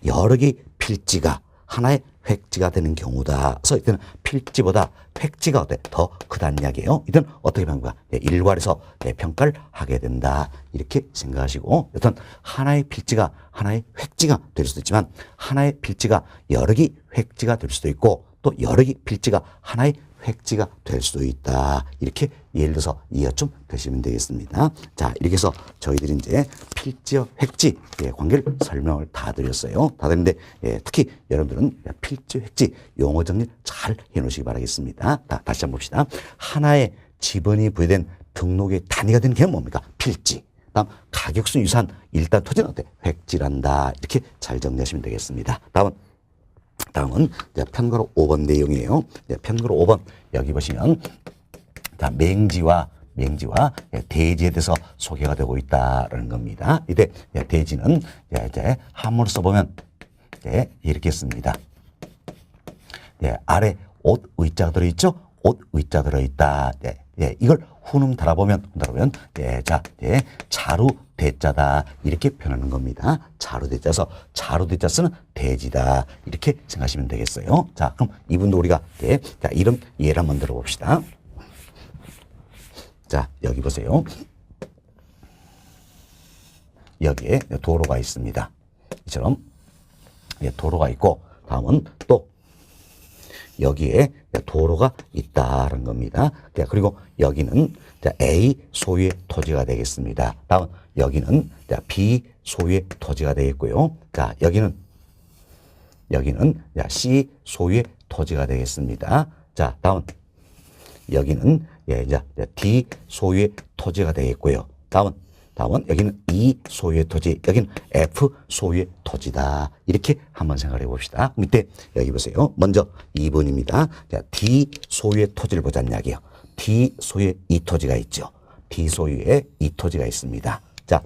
여러 개의 필지가 하나의 획지가 되는 경우다. 그래서 이때는 필지보다 획지가 어때? 더 크다는 이야기예요. 이때는 어떻게 평가? 일괄해서 평가를 하게 된다. 이렇게 생각하시고, 여튼 하나의 필지가 하나의 획지가 될 수도 있지만 하나의 필지가 여러 개의 획지가 될 수도 있고 또 여러 개의 필지가 하나의 획지가 될 수도 있다. 이렇게 예를 들어서 이해가 좀 되시면 되겠습니다. 자, 이렇게 해서 저희들이 이제 필지와 획지 관계를 설명을 다 드렸어요. 다 드렸는데 특히 여러분들은 필지, 획지 용어 정리 잘 해놓으시기 바라겠습니다. 다시 한번 봅시다. 하나의 지번이 부여된 등록의 단위가 되는 게 뭡니까? 필지. 다음 가격수 유사한 일단 토지는 어때? 획지란다. 이렇게 잘 정리하시면 되겠습니다. 다음은 편가로 5번 내용이에요. 편가로 5번 여기 보시면 자, 맹지와 대지에 대해서 소개가 되고 있다라는 겁니다. 이때 대지는 이제 한문으로 써보면 이렇게 씁니다. 아래 옷 의자가 들어있죠? 옷 의자 들어있다. 이걸 훈음 달아보면 자루 대자다 이렇게 표현하는 겁니다. 자루 대자서 자루 대자 쓰는 대지다 이렇게 생각하시면 되겠어요. 자, 그럼 이분도 우리가 자, 이런 예를 한번 들어봅시다. 자, 여기 보세요. 여기에 도로가 있습니다. 이처럼 도로가 있고 다음은 또 여기에 도로가 있다는 겁니다. 그리고 여기는 A 소유의 토지가 되겠습니다. 다음 여기는 B 소유의 토지가 되겠고요. 자, 여기는 C 소유의 토지가 되겠습니다. 자, 다음 여기는 이제 D 소유의 토지가 되겠고요. 다음은 여기는 E 소유의 토지, 여기는 F 소유의 토지다. 이렇게 한번 생각해 봅시다. 밑에 여기 보세요. 먼저 2번입니다. 자, D 소유의 토지를 보자는 이야기예요. D 소유의 이 토지가 있죠. D 소유의 이 토지가 있습니다. 자,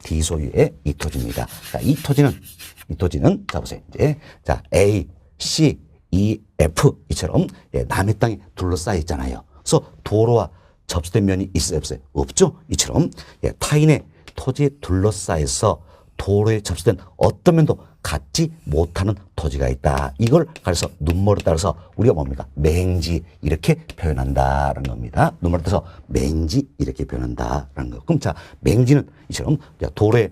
D 소유의 이 토지입니다. 자, 이 토지는 자 보세요. 이제 자 A, C, E, F 이처럼 예, 남의 땅에 둘러싸여 있잖아요. 그래서 도로와 접수된 면이 있어요, 없어요? 없죠. 이처럼 예, 타인의 토지에 둘러싸여서 도로에 접수된 어떤 면도 갖지 못하는 토지가 있다. 이걸 가려서 눈머리 따라서 우리가 뭡니까? 맹지 이렇게 표현한다라는 겁니다. 눈머리 따라서 맹지 이렇게 표현한다라는 거. 그럼 자 맹지는 이처럼 도로에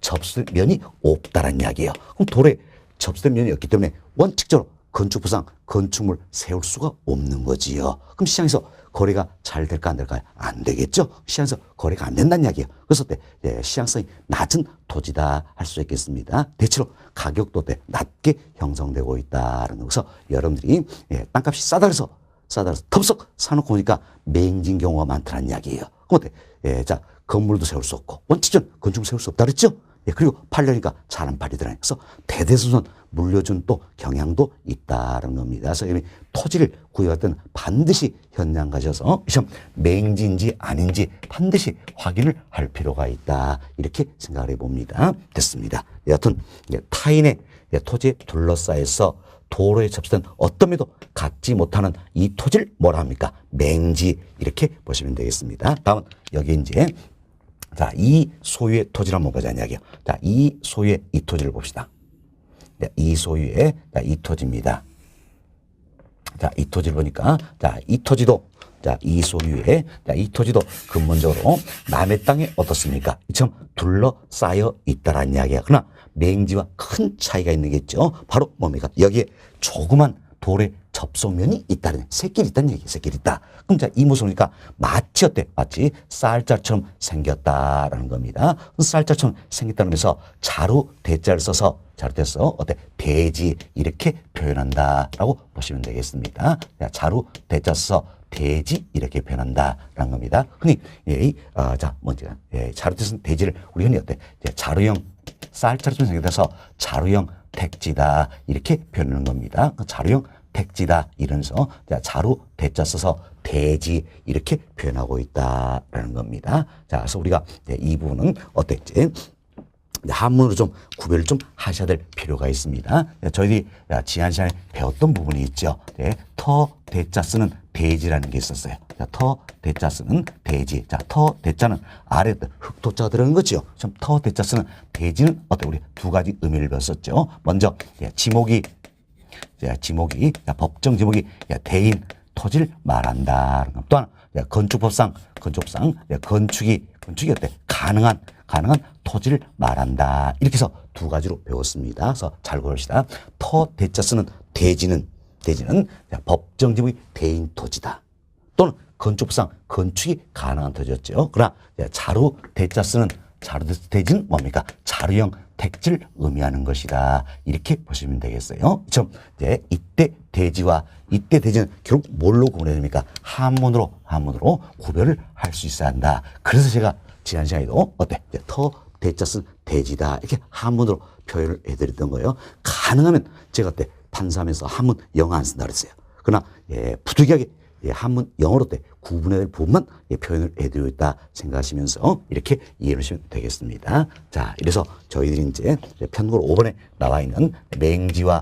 접수된 면이 없다라는 이야기예요. 그럼 도로에 접수된 면이 없기 때문에 원칙적으로 건축법상 건축물 세울 수가 없는 거지요. 그럼 시장에서 거래가 잘 될까 안 될까요? 안 되겠죠. 시장에서 거래가 안 된다는 이야기예요. 그래서 예, 시장성이 낮은 토지다 할 수 있겠습니다. 대체로 가격도 낮게 형성되고 있다는 거. 그래서 여러분들이 예, 땅값이 싸다 그래서 덥석 사놓고 보니까 맹진 경우가 많다는 이야기예요. 그럼 어때? 예, 자 건물도 세울 수 없고 원칙적으로 건축물 세울 수 없다 그랬죠. 예, 그리고 팔려니까 잘 안 팔리더라고요. 그래서 대대손손 물려준 또 경향도 있다는 겁니다. 그래서 토지를 구입할 때는 반드시 현장 가셔서 시험 맹지인지 아닌지 반드시 확인을 할 필요가 있다. 이렇게 생각을 해봅니다. 됐습니다. 여하튼 타인의 토지에 둘러싸여서 도로에 접수된 어떤 면도 갖지 못하는 이 토지를 뭐라 합니까? 맹지 이렇게 보시면 되겠습니다. 다음은 여기 이제 자, 이 소유의 토지를 한번 보자 이야기예요. 자, 이 소유의 이 토지를 봅시다. 네, 이 소유의 자, 이 토지입니다. 자, 이 토지를 보니까 자, 이 토지도 자, 이 소유의 자, 이 토지도 근본적으로 남의 땅에 어떻습니까? 이처럼 둘러싸여 있다라는 이야기야. 그러나 맹지와 큰 차이가 있는 게 있죠. 바로 뭡니까? 여기에 조그만 돌의 접속면이 있다는 새끼리 있다는 얘기예요. 새끼리 있다. 그럼 자, 이 모습이니까 마치 어때? 마치 쌀자처럼 생겼다라는 겁니다. 쌀자처럼 생겼다는 면서 자루 대자를 써서 자루대서 어때? 대지 이렇게 표현한다라고 보시면 되겠습니다. 자루 대자 써서 대지 이렇게 표현한다라는 겁니다. 흔히 자 먼저 자루대서 대지를 우리 흔히 어때? 자루형 쌀자루처럼 생겨서 자루형 택지다 이렇게 표현하는 겁니다. 자루형 택지다 이러면서 자루 대자 써서 대지 이렇게 표현하고 있다라는 겁니다. 자, 그래서 우리가 이 부분은 어땠지? 한문으로 좀 구별을 좀 하셔야 될 필요가 있습니다. 저희들이 지난 시간에 배웠던 부분이 있죠. 터 대자 쓰는 대지라는 게 있었어요. 터 대자 쓰는 대지. 자, 터 대자는 아래 흑토자가 들어간 거죠. 좀 터 대자 쓰는 대지는 어때? 우리 두 가지 의미를 배웠었죠. 먼저 지목이 법정 지목이 대인 토지를 말한다. 또 하나 건축법상 건축이 어때? 가능한 토지를 말한다. 이렇게 해서 두 가지로 배웠습니다. 그래서 잘 고르시다. 터 대자 쓰는 대지는 법정 지목이 대인 토지다. 또는 건축법상 건축이 가능한 토지였죠. 그러나 자루 대자 쓰는 대지는 뭡니까? 자루형 택지를 의미하는 것이다. 이렇게 보시면 되겠어요. 좀 이때 대지와 이때 대지는 결국 뭘로 구분해야 됩니까? 한문으로 구별을 할 수 있어야 한다. 그래서 제가 지난 시간에도 어때? 터 대자 쓴 대지다. 이렇게 한문으로 표현을 해드렸던 거예요. 가능하면 제가 어때? 판사하면서 한문 영어 안 쓴다 그랬어요. 그러나 부득이하게 한문 영어로 구분해야 될 부분만 표현을 해드리고 있다 생각하시면서 이렇게 이해해 주시면 되겠습니다. 자, 이래서 저희들이 이제 편곡 5번에 나와 있는 맹지와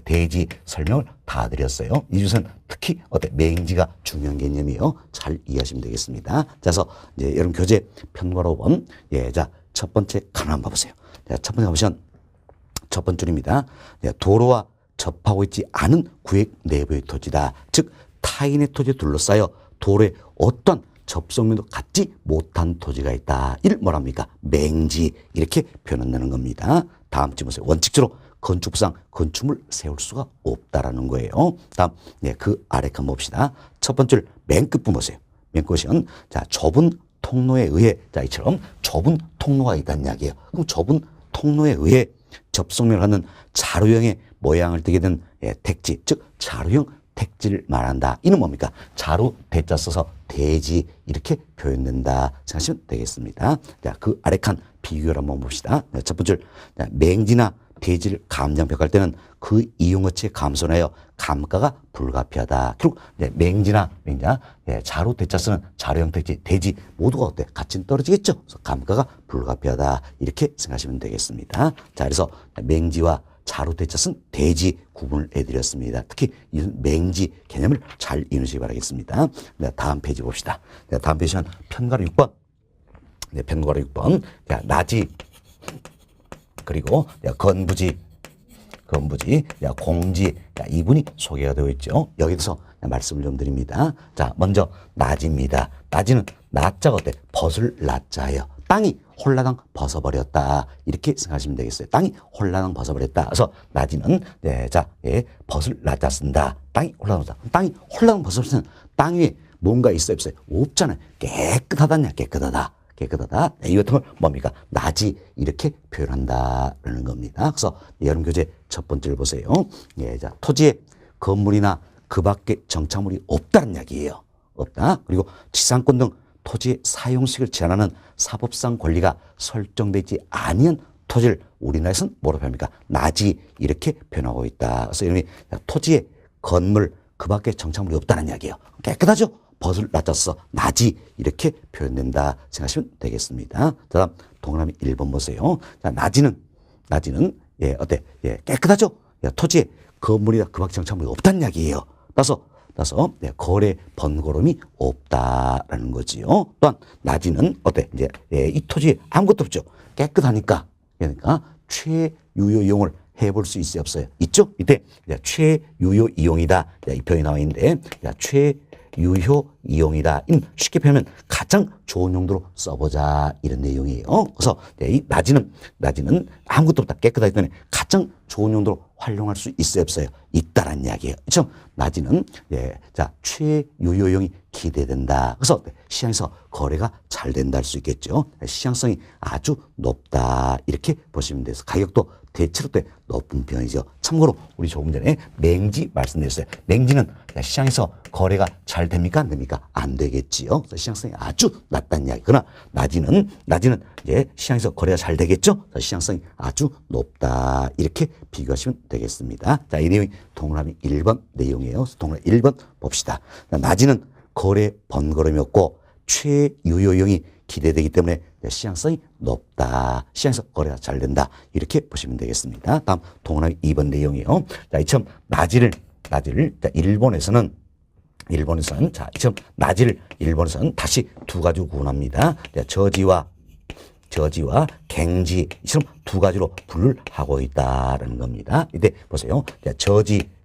대지 설명을 다 드렸어요. 이 중에서는 특히 맹지가 중요한 개념이에요. 잘 이해하시면 되겠습니다. 자, 그래서 이제 여러분 교재 편곡 5번 자, 첫 번째 칸 한번 봐보세요. 자, 첫 번째 보시면 첫 번째 줄입니다. 도로와 접하고 있지 않은 구역 내부의 토지다. 즉 타인의 토지에 둘러싸여 도로에 어떤 접속면도 갖지 못한 토지가 있다. 이를 뭐랍니까? 맹지 이렇게 표현한다는 겁니다. 다음 주 보세요. 원칙적으로 건축법상 건축물 세울 수가 없다라는 거예요. 다음 그 아래 칸 봅시다. 첫 번째 맨 끝부분 보세요. 맨 끝은 자 좁은 통로에 의해 자 이처럼 좁은 통로가 있다는 이야기예요. 그럼 좁은 통로에 의해 접속면을 하는 자루형의 모양을 띠게 된 택지, 즉 자루형 택지를 말한다. 이는 뭡니까? 자루 대자 써서 대지 이렇게 표현된다 생각하시면 되겠습니다. 자, 그 아래 칸 비교를 한번 봅시다. 첫 번째 맹지나 대지를 감정평가할 때는 그 이용어치의 감소나여 감가가 불가피하다. 결국 맹지나 자로 대자 쓰는 자로 형태지 대지 모두가 어때? 가치는 떨어지겠죠. 그래서 감가가 불가피하다. 이렇게 생각하시면 되겠습니다. 자, 그래서 맹지와 자로 대자 쓴 대지 구분을 해드렸습니다. 특히 이 맹지 개념을 잘 이해하시기 바라겠습니다. 다음 페이지 봅시다. 다음 페이지는 편가루 6번. 편가루 6번. 나지 그리고 건부지, 공지, 이분이 소개가 되어 있죠. 여기서 말씀을 좀 드립니다. 자, 먼저 나지입니다. 나지는 나자가 어때? 벗을 나자예요. 땅이 홀라당 벗어버렸다. 이렇게 생각하시면 되겠어요. 땅이 홀라당 벗어버렸다. 그래서 나지는 벗을 나자 쓴다. 땅이 홀라당 벗어버렸으면 땅 위에 뭔가 있어요, 없어요? 없잖아요. 깨끗하다냐, 깨끗하다. 이 같은 걸 뭡니까? 나지 이렇게 표현한다라는 겁니다. 그래서 여름 교재 첫 번째를 보세요. 자, 토지에 건물이나 그 밖에 정착물이 없다는 이야기예요. 없다. 그리고 지상권 등 토지의 사용식을 제한하는 사법상 권리가 설정되지 아니한 토지를 우리나라에서는 뭐라고 합니까? 나지 이렇게 표현하고 있다. 그래서 이름이 토지에 건물 그 밖에 정착물이 없다는 이야기예요. 깨끗하죠? 벗을 낮췄어. 나지 이렇게 표현된다 생각하시면 되겠습니다. 다음 동그라미 1번 보세요. 자, 나지는 어때? 깨끗하죠? 토지에 건물이나 그 밖에 정착물이 없다는 이야기예요. 따라서 거래 번거로움이 없다라는 거지요. 또한 나지는 어때? 이 토지에 아무것도 없죠. 깨끗하니까 그러니까 최유효 이용을 해볼 수 있어요, 없어요? 있죠? 이때 최유효 이용이다. 이 표현이 나와 있는데 유효 이용이다. 쉽게 표현하면 가장 좋은 용도로 써보자 이런 내용이에요. 그래서 이 나지는 아무것도 없다. 깨끗하기 때문에 가장 좋은 용도로 활용할 수 있어요, 없어요? 있다라는 이야기예요. 그렇죠? 나지는 최유효 이용이 기대된다. 그래서 시장에서 거래가 잘 된다 할 수 있겠죠. 시장성이 아주 높다 이렇게 보시면 돼서 가격도 대체로 높은 편이죠. 참고로 우리 조금 전에 맹지 말씀드렸어요. 맹지는 시장에서 거래가 잘 됩니까? 안 됩니까? 안 되겠지요. 그래서 시장성이 아주 낮다는 이야기. 그러나 나지는 시장에서 거래가 잘 되겠죠. 시장성이 아주 높다 이렇게 비교하시면 되겠습니다. 자, 이 내용이 동그라미 1번 내용이에요. 동그라미 1번 봅시다. 나지는 거래 번거로움이 없고 최유효용이 기대되기 때문에 시장성이 높다. 시장에서 거래가 잘 된다. 이렇게 보시면 되겠습니다. 다음 동그라미 2번 내용이에요. 자, 이처럼 나지를 일본에서는 이처럼 나지를 일본에서는 다시 두 가지로 구분합니다. 저지와 갱지 이처럼 두 가지로 분류를 하고 있다라는 겁니다. 이때 보세요.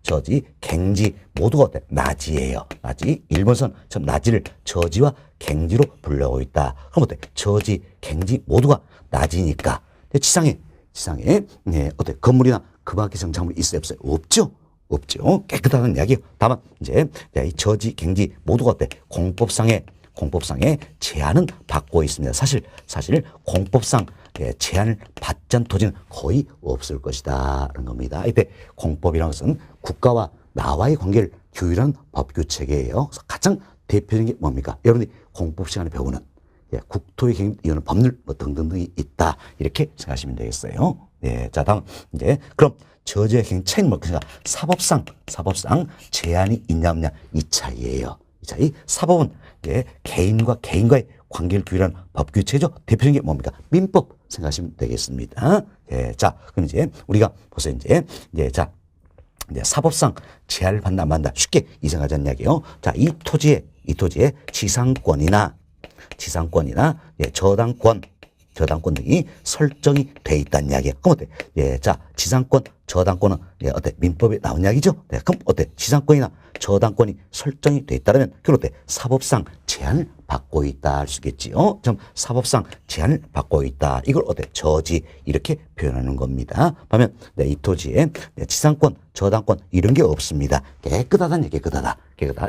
저지, 갱지 모두가 어때? 나지예요. 나지. 일본선 나지를 저지와 갱지로 분류하고 있다. 그럼 어때? 저지, 갱지 모두가 나지니까 지상에 어때? 건물이나 그 밖에 정착물이 있어요, 없어요? 없죠. 깨끗하다는 이야기요. 다만 이 저지, 갱지 모두가 어때? 공법상의 제한은 받고 있습니다. 사실 공법상 제한을 받지 않은 토지는 거의 없을 것이다라는 겁니다. 이때 공법이라는 것은 국가와 나와의 관계를 규율하는 법규체계예요. 그래서 가장 대표적인 게 뭡니까? 여러분들이 공법 시간에 배우는 국토의 갱 이유는 법률 등등등이 있다 이렇게 생각하시면 되겠어요. 자, 다음 그럼 저지의 갱 차이는 뭘까? 사법상 제한이 있냐 없냐 이 차이예요. 이 차이. 사법은 개인과 개인과의 관계를 규율하는 법규체죠. 대표적인 게 뭡니까? 민법 생각하시면 되겠습니다. 자, 그럼 우리가 보세요. 사법상 제한을 받나 안 받나 쉽게 이생하자는 이야기예요. 자, 이 토지의 지상권이나 저당권 등이 설정이 돼 있다는 이야기예요. 그럼 어때? 자, 지상권, 저당권은 어때? 민법에 나온 이야기죠. 그럼 어때? 지상권이나 저당권이 설정이 돼 있다면 그럼 어때? 사법상 제한을 받고 있다 할 수 있겠지요. 좀 사법상 제한을 받고 있다. 이걸 어때? 저지 이렇게 표현하는 겁니다. 그러면 이 토지에 지상권, 저당권 이런 게 없습니다. 깨끗하다는 깨끗하다.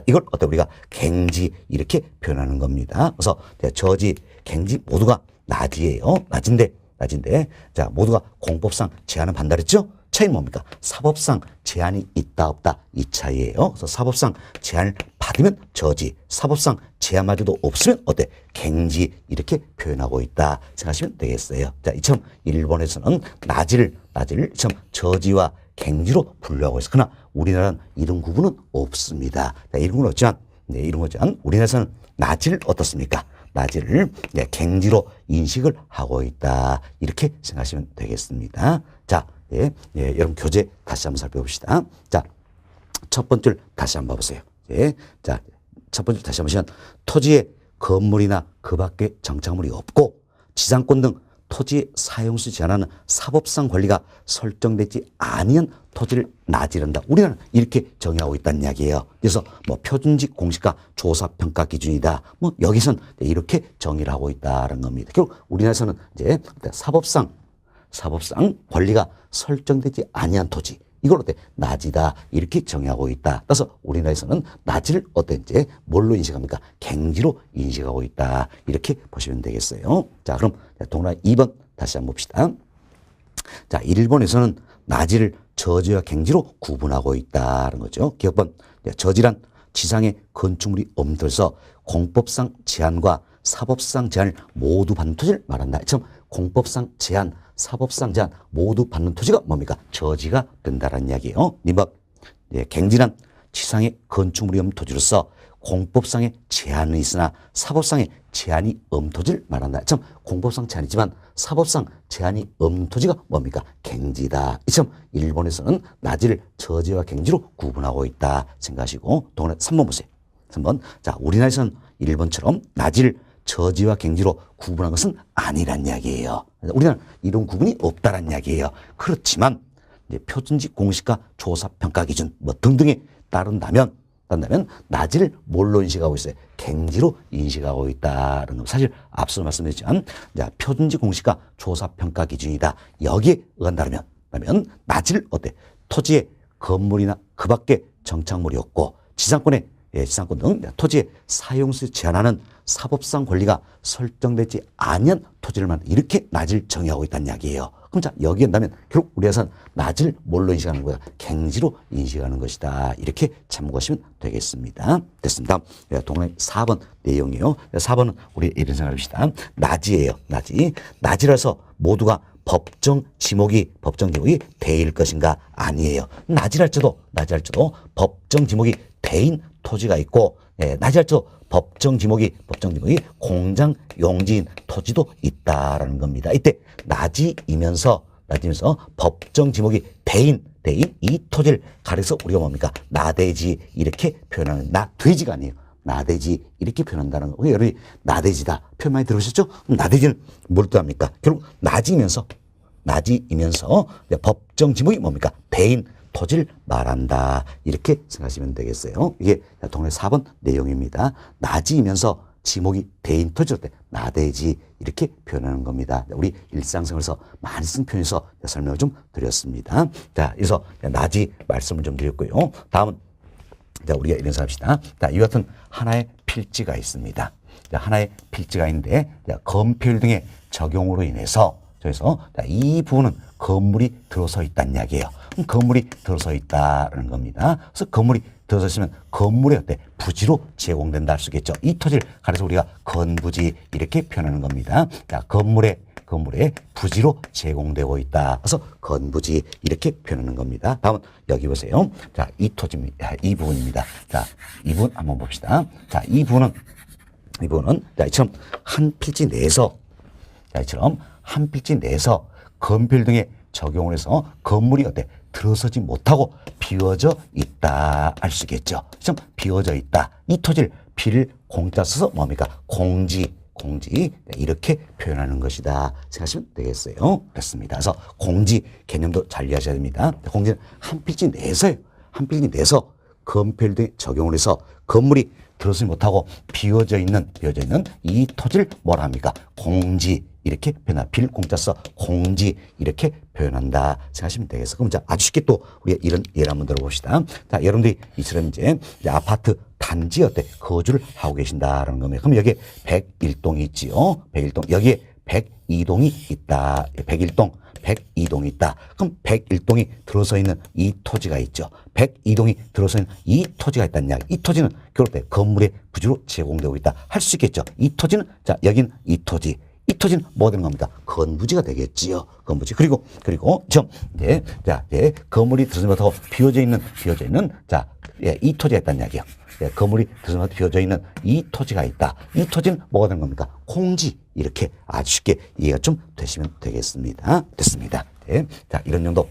이걸 어때? 우리가 갱지 이렇게 표현하는 겁니다. 그래서 저지, 갱지 모두가 나지예요. 낮인데 자, 모두가 공법상 제한을 받는다 그랬죠? 차이는 뭡니까? 사법상 제한이 있다 없다 이 차이예요. 그래서 사법상 제한을 받으면 저지, 사법상 제한마저도 없으면 어때? 갱지 이렇게 표현하고 있다 생각하시면 되겠어요. 자, 이처럼 일본에서는 나지를 낮이를 참 저지와 갱지로 분류하고 있어. 그러나 우리나라는 이런 구분은 없습니다. 이런 건 없지만, 이런 거지만 우리나라에서는 낮이를 어떻습니까? 낮이를 갱지로 인식을 하고 있다. 이렇게 생각하시면 되겠습니다. 자, 여러분 교재 다시 한번 살펴봅시다. 자, 첫 번째를 다시 한번 봐보세요. 자, 첫 번째 다시 한번 보시면 토지에 건물이나 그 밖에 정착물이 없고 지상권 등 토지의 사용수 제한하는 사법상 권리가 설정되지 아니한 토지를 낮이란다. 우리나라는 이렇게 정의하고 있다는 이야기예요. 그래서 뭐 표준직 공시가 조사평가 기준이다. 뭐 여기선 이렇게 정의를 하고 있다는 겁니다. 결국 우리나라에서는 이제 사법상 권리가 설정되지 아니한 토지. 이걸 어때? 낮이다. 이렇게 정의하고 있다. 따라서 우리나라에서는 낮이를 어떤지 뭘로 인식합니까? 갱지로 인식하고 있다. 이렇게 보시면 되겠어요. 자, 그럼 동그라미 2번 다시 한번 봅시다. 자, 일본에서는 낮이를 저지와 갱지로 구분하고 있다는 거죠. 기억번. 저지란 지상에 건축물이 없어서 공법상 제한과 사법상 제한을 모두 받는 토지를 말한다. 참 공법상 제한, 사법상 제한 모두 받는 토지가 뭡니까? 저지가 된다는 이야기예요. 2번. 갱지란 지상에 건축물이 없는 토지로서 공법상의 제한은 있으나 사법상의 제한이 없는 토지를 말한다. 참 공법상 제한이지만 사법상 제한이 없는 토지가 뭡니까? 갱지다. 참 일본에서는 낮이를 저지와 갱지로 구분하고 있다 생각하시고 동그라미 3번 보세요. 3번. 자, 우리나라에서는 일본처럼 낮이를 저지와 갱지로 구분한 것은 아니란 이야기예요. 우리나라는 이런 구분이 없다란 이야기예요. 그렇지만 이제 표준직 공시가 조사평가 기준 뭐 등등에 따른다면 낮이를 뭘로 인식하고 있어요? 갱지로 인식하고 있다는 거. 사실 앞서 말씀드렸지만 표준직 공시가 조사평가 기준이다. 여기에 의한다면 낮이를 어때? 토지에 건물이나 그 밖에 정착물이 없고 지상권 등 토지의 사용수 제한하는 사법상 권리가 설정되지 아니한 토지를 말한다. 이렇게 낮이를 정의하고 있다는 이야기예요. 그럼 자, 여기에 한다면 결국 우리에서는 낮이를 뭘로 인식하는 거야? 갱지로 인식하는 것이다. 이렇게 참고하시면 되겠습니다. 됐습니다. 동그라미 4번 내용이에요. 4번은 우리 이런 생각을 합시다. 낮이에요. 낮이라서 모두가 법정 지목이 대일 것인가? 아니에요. 낮이랄지도 법정 지목이 대인 토지가 있고, 낮이랄지도 법정 지목이 공장 용지인 토지도 있다라는 겁니다. 이때 낮이면서 법정 지목이 대인 이 토지를 가려서 우리가 뭡니까? 나대지 이렇게 표현하는, 나돼지가 아니에요. 나대지 이렇게 표현한다는 거. 여러분이 나대지다 표현 많이 들으셨죠? 나대지는 뭘 뜻합니까? 결국 낮이면서 법정 지목이 뭡니까? 대인 토지를 말한다. 이렇게 생각하시면 되겠어요. 이게 동네 4번 내용입니다. 낮이면서 지목이 대인 토지일 때 나대지 이렇게 표현하는 겁니다. 우리 일상생활에서 많이 쓴 표현에서 설명을 좀 드렸습니다. 자, 그래서 낮이 말씀을 좀 드렸고요. 다음은 우리가 이런 생각합시다. 자, 이 같은 하나의 필지가 있습니다. 하나의 필지가 있는데 건폐율 등의 적용으로 인해서 이 부분은 건물이 들어서 있다는 이야기예요. 건물이 들어서 있다는 겁니다. 그래서 건물이 들어서 있으면 건물에 어때? 부지로 제공된다 할 수 있겠죠. 이 토지를 가려서 우리가 건부지 이렇게 표현하는 겁니다. 자, 건물에 부지로 제공되고 있다. 그래서 건부지 이렇게 표현하는 겁니다. 다음은 여기 보세요. 자, 이 토지입니다. 이 부분입니다. 자, 이 부분 한번 봅시다. 자, 이 부분은 이처럼 한 필지 내에서 건폐율 등의 적용을 해서 건물이 어때? 들어서지 못하고 비워져 있다 할 수 있겠죠. 좀 비워져 있다. 이 토지를 비를 공짜 써서 뭡니까? 공지 이렇게 표현하는 것이다 생각하시면 되겠어요. 그렇습니다. 그래서 공지 개념도 잘 이해하셔야 됩니다. 공지는 한 필지 내에서요. 한 필지 내에서 건폐율 등의 적용을 해서 건물이 들어서지 못하고 비워져 있는 이 토지를 뭐라 합니까? 공지 이렇게 표현한다. 비를 공짜 써 공지 이렇게 표현한다 생각하시면 되겠어요. 그럼 자, 아주 쉽게 또 우리가 이런 예를 한번 들어봅시다. 자, 여러분들이 이처럼 이제 아파트 단지 어때? 거주를 하고 계신다라는 겁니다. 그럼 여기에 101동이 있지요. 101동. 여기에 102동이 있다. 102동이 있다. 그럼 101동이 들어서 있는 이 토지가 있죠. 102동이 들어서 있는 이 토지가 있다는 이야기. 이 토지는 그럴 때 건물의 부지로 제공되고 있다 할 수 있겠죠. 이 토지는 자, 여긴 이 토지. 이 토지는 뭐가 되는 겁니까? 건부지가 되겠지요. 건부지. 그리고 좀 이제 자 이제 건물이 들어서부터 비어져 있는 자 예, 이 토지가 있다는 이야기요. 예, 건물이 들어서부터 비어져 있는 이 토지가 있다. 이 토지는 뭐가 되는 겁니까? 공지. 이렇게 아주 쉽게 이해가 좀 되시면 되겠습니다. 됐습니다. 네. 자 이런 정도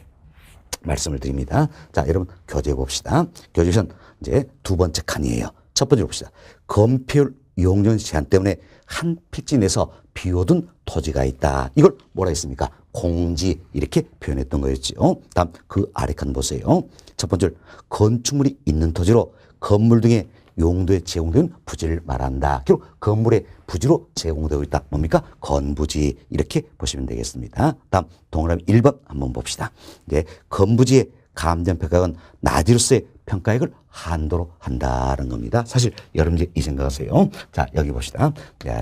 말씀을 드립니다. 자 여러분 교재 봅시다. 교재는 이제 두 번째 칸이에요. 첫 번째 봅시다. 건폐율 이용전 제한 때문에 한 필지 내에서 비워둔 토지가 있다. 이걸 뭐라 했습니까? 공지 이렇게 표현했던 거였죠. 다음 그 아래 칸 보세요. 첫 번째 건축물이 있는 토지로 건물 등의 용도에 제공된 부지를 말한다. 결국 건물의 부지로 제공되고 있다. 뭡니까? 건부지 이렇게 보시면 되겠습니다. 다음 동그라미 1번 한번 봅시다. 이제 건부지의 감정평가는 낮이로서의 평가액을 한도로 한다는 겁니다. 사실 여러분 이 생각하세요. 자 여기 봅시다.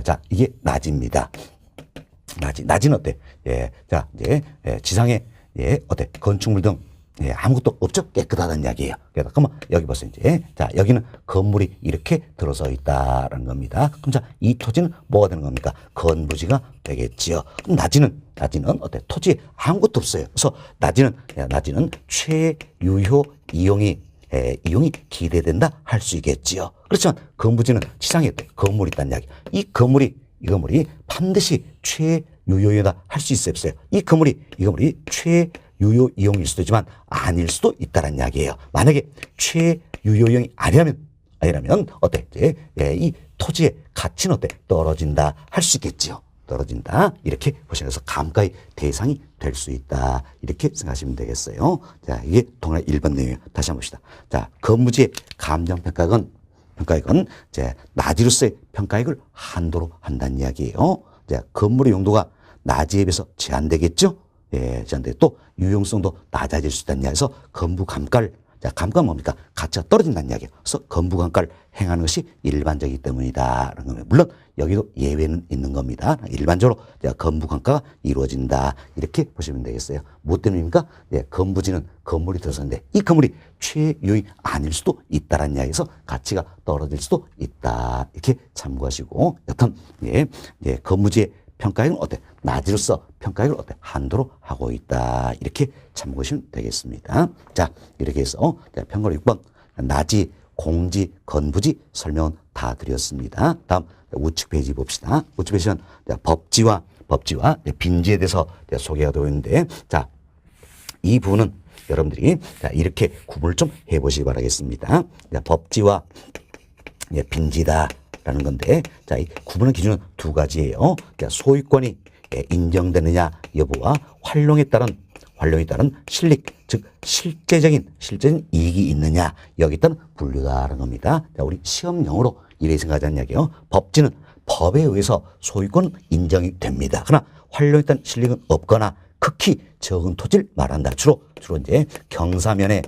자 이게 낮입니다. 낮이는 어때? 예, 자 이제 지상에 어때? 건축물 등 아무것도 없죠? 깨끗하다는 이야기예요. 그러면 여기 보세요. 이제 자 여기는 건물이 이렇게 들어서 있다라는 겁니다. 그럼 자 이 토지는 뭐가 되는 겁니까? 건부지가 되겠지요. 그럼 낮이는 어때? 토지에 아무것도 없어요. 그래서 낮이는 최유효 이용이 기대된다 할 수 있겠지요. 그렇지만 건부지는 지상에 건물이 있다는 이야기. 이 건물이 반드시 최유효이다 할 수 있어요, 없어요? 이 건물이 최유효 이용일 수도 있지만 아닐 수도 있다는 이야기예요. 만약에 최유효 이용이 아니라면 어때? 이 토지의 가치는 어때? 떨어진다 할 수 있겠지요. 떨어진다 이렇게 보시면서 감가의 대상이 될 수 있다 이렇게 생각하시면 되겠어요. 자 이게 동그라미 1번 내용이에요. 다시 한번 봅시다. 자 건부지의 감정평가액은 이제 낮이로서의 평가액을 한도로 한다는 이야기예요. 자 건물의 용도가 낮이에 비해서 제한되겠죠. 예, 제한돼 또 유용성도 낮아질 수 있다는 이야기에서 건부감가를 감가는 뭡니까? 가치가 떨어진다는 이야기예요. 그래서 건부감가를 행하는 것이 일반적이기 때문이다라는 겁니다. 물론 여기도 예외는 있는 겁니다. 일반적으로 건부감가가 이루어진다 이렇게 보시면 되겠어요. 뭐 때문입니까? 건부지는 건물이 들어섰는데 이 건물이 최유효이 아닐 수도 있다라는 이야기에서 가치가 떨어질 수도 있다 이렇게 참고하시고 여튼 건부지의 평가액은 어때? 낮이로서 평가액을 어때? 한도로 하고 있다. 이렇게 참고하시면 되겠습니다. 자, 이렇게 해서 평가로 6번 낮이, 공지, 건부지 설명은 다 드렸습니다. 다음 우측 페이지 봅시다. 우측 페이지는 법지와 빈지에 대해서 소개가 되어 있는데 자, 이 부분은 여러분들이 이렇게 구분을 좀 해보시기 바라겠습니다. 법지와 빈지다. 라는 건데, 자, 이 구분의 기준은 두 가지예요. 소유권이 인정되느냐 여부와 활용에 따른 실익, 즉 실제적인 이익이 있느냐 여기 따른 분류다라는 겁니다. 자, 우리 시험용어로 이렇게 생각하자는 이야기예요. 법지는 법에 의해서 소유권은 인정이 됩니다. 그러나 활용에 따른 실익은 없거나 극히 적은 토지를 말한다. 주로 이제 경사면에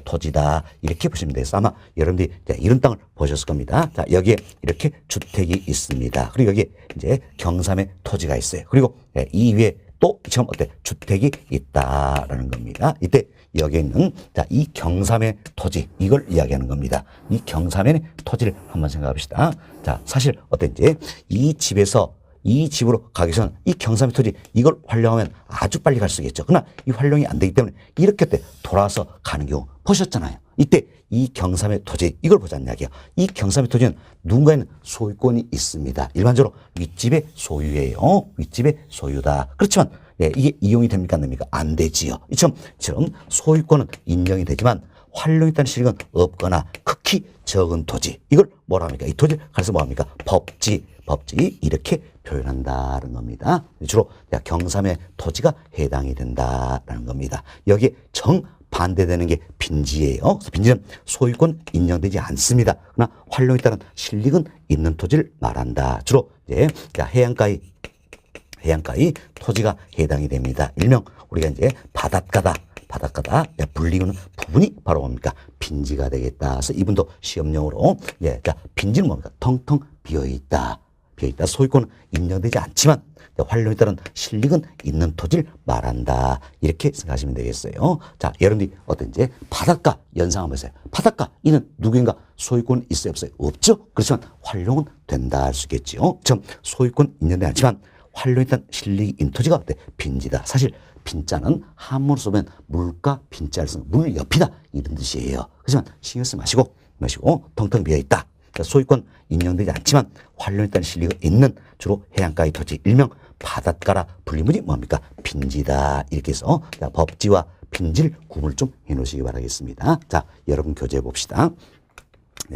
토지다 이렇게 보시면 되겠어요. 아마 여러분들이 이런 땅을 보셨을 겁니다. 자 여기에 이렇게 주택이 있습니다. 그리고 여기에 이제 경삼의 토지가 있어요. 그리고 이 위에 또 지금 어때? 주택이 있다라는 겁니다. 이때 여기에 있는 이 경삼의 토지 이걸 이야기하는 겁니다. 이 경삼의 토지를 한번 생각합시다. 자 사실 어땠지? 이 집으로 가기 전 이 경삼의 토지 이걸 활용하면 아주 빨리 갈 수 있겠죠. 그러나 이 활용이 안 되기 때문에 이렇게 돌아서 가는 경우 보셨잖아요. 이때 이 경삼의 토지 이걸 보자는 이야기예요. 이 경삼의 토지는 누군가에는 소유권이 있습니다. 일반적으로 윗집의 소유예요. 윗집의 소유다. 그렇지만 이게 이용이 됩니까 안 됩니까? 안 되지요. 이처럼 소유권은 인정이 되지만 활용에 따른 실익은 없거나 극히 적은 토지 이걸 뭐라 합니까? 이 토지를 가려서 뭐 합니까? 법지 이렇게 표현한다는 겁니다. 주로 경삼의 토지가 해당이 된다라는 겁니다. 여기에 정반대되는 게 빈지예요. 그래서 빈지는 소유권 인정되지 않습니다. 그러나 활용에 따른 실익은 있는 토지를 말한다. 주로 이제 해안가의 토지가 해당이 됩니다. 일명 우리가 이제 바닷가다 불리는 부분이 바로 뭡니까? 빈지가 되겠다. 그래서 이분도 시험용으로 빈지는 뭡니까? 텅텅 비어 있다. 비어있다. 소유권은 인정되지 않지만 활용에 따른 실익은 있는 토지를 말한다. 이렇게 생각하시면 되겠어요. 자, 여러분들이 어떤지 바닷가 연상 한번 보세요. 바닷가 이는 누구인가 소유권 있어요 없어요? 없죠. 그렇지만 활용은 된다 할 수 있겠죠. 좀 소유권 인정되지 않지만 활용에 따른 실익이 있는 토지가 어때? 빈지다. 사실 빈자는 한문으로 쓰면 물과 빈자를 쓰는 물 옆이다 이런 뜻이에요. 그렇지만 신경 쓰지 마시고 텅텅 비어있다. 소유권 인정되지 않지만 활용에 따른 실익이 있는 주로 해안가의 토지 일명 바닷가라 불리문이 뭡니까? 빈지다. 이렇게 해서 법지와 빈지를 구분을 좀 해놓으시기 바라겠습니다. 자, 여러분 교재해 봅시다.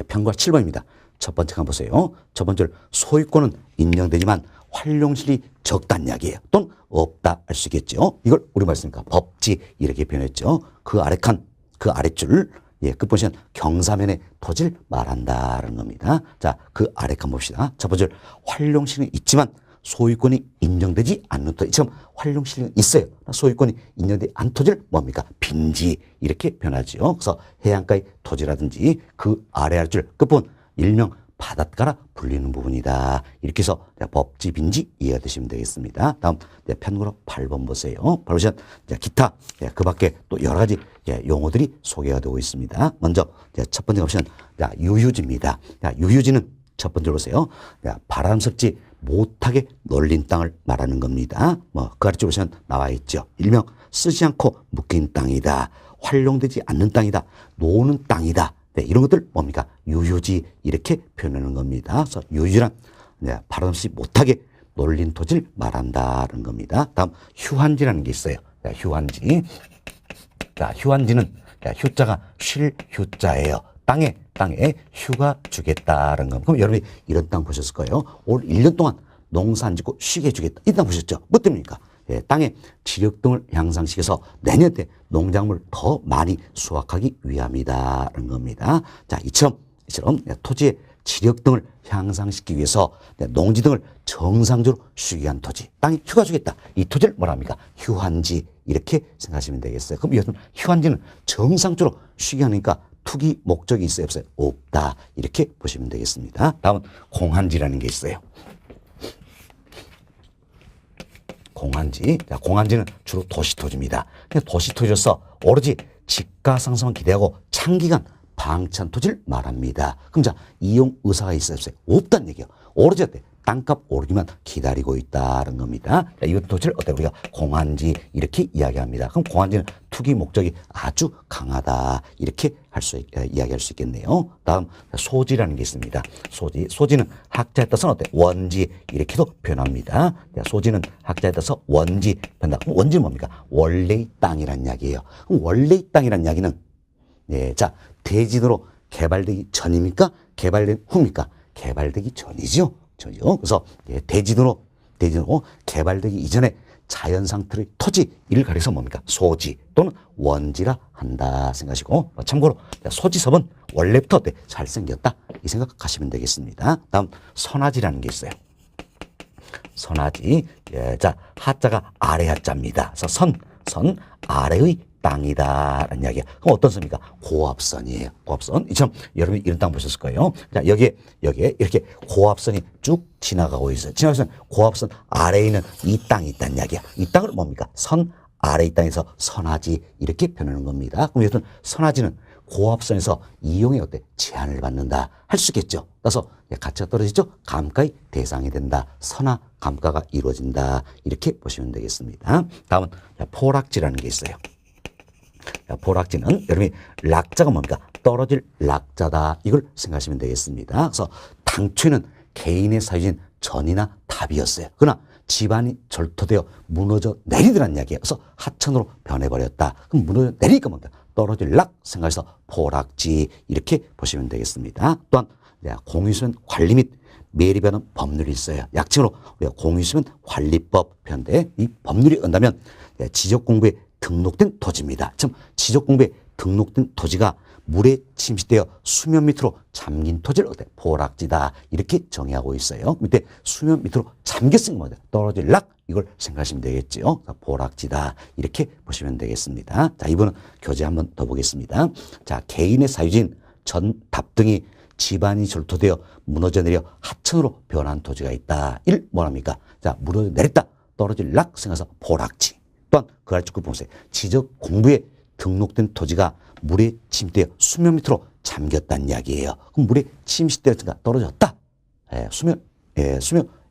편과 7번입니다. 첫 번째 한번 보세요. 첫 번째로 소유권은 인정되지만 활용실이 적다는 이야기예요. 또는 없다 할 수 있겠죠. 이걸 우리말 쓰니까 법지 이렇게 표현했죠. 그 아래 칸, 그 아랫줄 끝보시면 경사면의 토지를 말한다는 겁니다. 자, 그 아래 칸 봅시다. 첫 번째 활용실은 있지만 소유권이 인정되지 않는 토지. 지금 활용실은 있어요. 소유권이 인정되지 않는 토지를 뭡니까? 빈지 이렇게 표현하죠. 그래서 해안가의 토지라든지 그 아래 아랫줄 끝부분 일명 바닷가라 불리는 부분이다. 이렇게 해서 법지, 빈지 이해가 되시면 되겠습니다. 다음 편으로 8번 보세요. 보시면 기타 그 밖에 또 여러 가지 용어들이 소개가 되고 있습니다. 먼저 첫 번째 보시면 유유지입니다. 유유지는 첫 번째로 보세요. 바람섭지 못하게 놀린 땅을 말하는 겁니다. 그 아래쪽으로 보시면 나와 있죠. 일명 쓰지 않고 묶인 땅이다. 활용되지 않는 땅이다. 노는 땅이다. 이런 것들 뭡니까? 유유지 이렇게 표현하는 겁니다. 그래서 유유란 바람없이 못하게 놀린 토지를 말한다는 겁니다. 다음 휴한지라는 게 있어요. 휴한지. 휴한지는 휴자가 쉴 휴자예요. 땅에 휴가 주겠다는 겁니다. 그럼 여러분이 이런 땅 보셨을 거예요. 올 1년 동안 농사 안 짓고 쉬게 해주겠다. 이 땅 보셨죠? 뭐 때문입니까? 땅의 지력 등을 향상시켜서 내년 때 농작물 더 많이 수확하기 위함이다라는 겁니다. 자, 이처럼 토지의 지력 등을 향상시키기 위해서 농지 등을 정상적으로 쉬게 한 토지, 땅이 휴가 주겠다. 이 토지를 뭐라 합니까? 휴한지 이렇게 생각하시면 되겠어요. 그럼 이것은 휴한지는 정상적으로 쉬게 하니까 투기 목적이 있어요 없어요? 없다. 이렇게 보시면 되겠습니다. 다음은 공한지라는 게 있어요. 공한지는 주로 도시토지입니다. 도시토지로서 오로지 집가 상승만 기대하고 장기간 방치한 토지를 말합니다. 그럼 자, 이용 의사가 있어요 없어요? 없다는 얘기예요. 오로지 어때? 땅값 오르기만 기다리고 있다는 겁니다. 이 토지를 어때? 우리가 공한지 이렇게 이야기합니다. 그럼 공한지는 투기 목적이 아주 강하다. 이렇게 이야기할 수 있겠네요. 다음 소지라는 게 있습니다. 소지는 학자에 따라서는 어때? 원지 이렇게도 표현합니다. 소지는 학자에 따라서 원지 표현한다. 그럼 원지는 뭡니까? 원래의 땅이란 이야기예요. 그럼 원래의 땅이란 이야기는 자, 대지도로 개발되기 전입니까? 개발된 후입니까? 개발되기 전이죠. 그래서 대지도로 개발되기 이전에 자연 상태의 토지 이를 가려서 뭡니까? 소지 또는 원지라 한다 생각하시고, 참고로 소지섭은 원래부터 어때? 잘생겼다 이 생각하시면 되겠습니다. 다음 선화지라는 게 있어요. 선화지. 자, 하자가 아래 하자입니다. 그래서 선 아래의 땅이다라는 이야기야. 그럼 어떤 선입니까? 고압선이에요. 고압선. 이처럼 여러분이 이런 땅 보셨을 거예요. 자, 여기에 이렇게 고압선이 쭉 지나가고 있어요. 지나가서 고압선 아래에 있는 이 땅이 있다는 이야기야. 이 땅을 뭡니까? 선 아래의 땅에서 선화지 이렇게 표현하는 겁니다. 그럼 여튼 선화지는 고압선에서 이용에 어때? 제한을 받는다 할 수 있겠죠. 따라서 가치가 떨어지죠. 감가의 대상이 된다. 선화 감가가 이루어진다. 이렇게 보시면 되겠습니다. 다음은 포락지라는 게 있어요. 포락지는 여러분이 락자가 뭡니까? 떨어질 락자다. 이걸 생각하시면 되겠습니다. 그래서 당초에는 개인의 사유진 전이나 답이었어요. 그러나 집안이 절토되어 무너져 내리더란 이야기예요. 그래서 하천으로 변해버렸다. 그럼 무너져 내리니까 뭡니까? 떨어질 락 생각해서 포락지 이렇게 보시면 되겠습니다. 또한 공유수면 관리 및 매립하는 법률이 있어요. 약칭으로 우리가 공유수면 관리법 표현인데 이 법률이 온다면 지적공부에 등록된 토지입니다. 참 지적공부에 등록된 토지가 물에 침식되어 수면 밑으로 잠긴 토지를 어때? 포락지다 이렇게 정의하고 있어요. 밑에 수면 밑으로 잠겼으니 뭐냐? 떨어질 락 이걸 생각하시면 되겠죠. 포락지다 이렇게 보시면 되겠습니다. 자, 이번은 교재 한번 더 보겠습니다. 자, 개인의 사유지인 전, 답 등이 지반이 절토되어 무너져 내려 하천으로 변한 토지가 있다. 1. 뭐랍니까? 자, 무너져 내렸다. 떨어질락 생각해서 포락지. 또한 그 아래 쭉 보세요. 지적 공부에 등록된 토지가 물에 침대어 수면 밑으로 잠겼다는 이야기예요. 그럼 물에 침식되었으니까 떨어졌다. 수면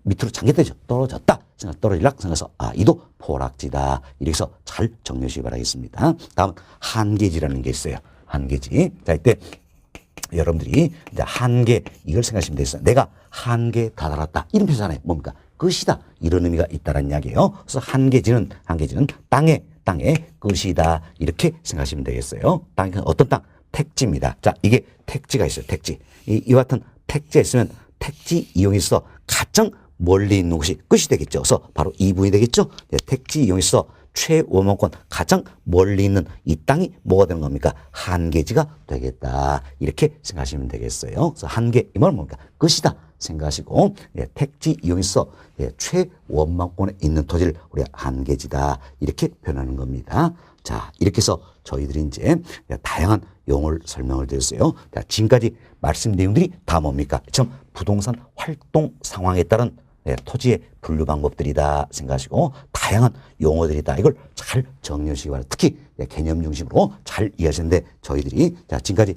밑으로 잠겼다죠. 떨어졌다. 생각 떨어질락 생각해서 이도 포락지다. 이렇게 해서 잘 정리하시기 바라겠습니다. 다음 한계지라는 게 있어요. 한계지. 자, 이때 여러분들이 이제 한계 이걸 생각하시면 되겠어요. 내가 한계에 다다랐다. 이런 표현하네. 뭡니까? 끝이다. 이런 의미가 있다는 이야기예요. 그래서 한계지는 땅의 끝이다. 이렇게 생각하시면 되겠어요. 땅이 어떤 땅? 택지입니다. 자, 이게 택지가 있어요. 택지. 이와 같은 택지가 있으면 택지 이용해서 가장 멀리 있는 곳이 끝이 되겠죠. 그래서 바로 이 부분이 되겠죠. 택지 이용해서 최원만권 가장 멀리 있는 이 땅이 뭐가 되는 겁니까? 한계지가 되겠다. 이렇게 생각하시면 되겠어요. 그래서 한계, 이 말은 뭡니까? 끝이다. 생각하시고, 택지 이용해서 최원만권에 있는 토지를 우리가 한계지다. 이렇게 표현하는 겁니다. 자, 이렇게 해서 저희들이 이제 다양한 용어를 설명을 드렸어요. 자, 지금까지 말씀 내용들이 다 뭡니까? 참 부동산 활동 상황에 따른 토지의 분류 방법들이다 생각하시고 다양한 용어들이다. 이걸 잘 정리하시기 바랍니다. 특히 개념 중심으로 잘 이해하시는데 저희들이 자, 지금까지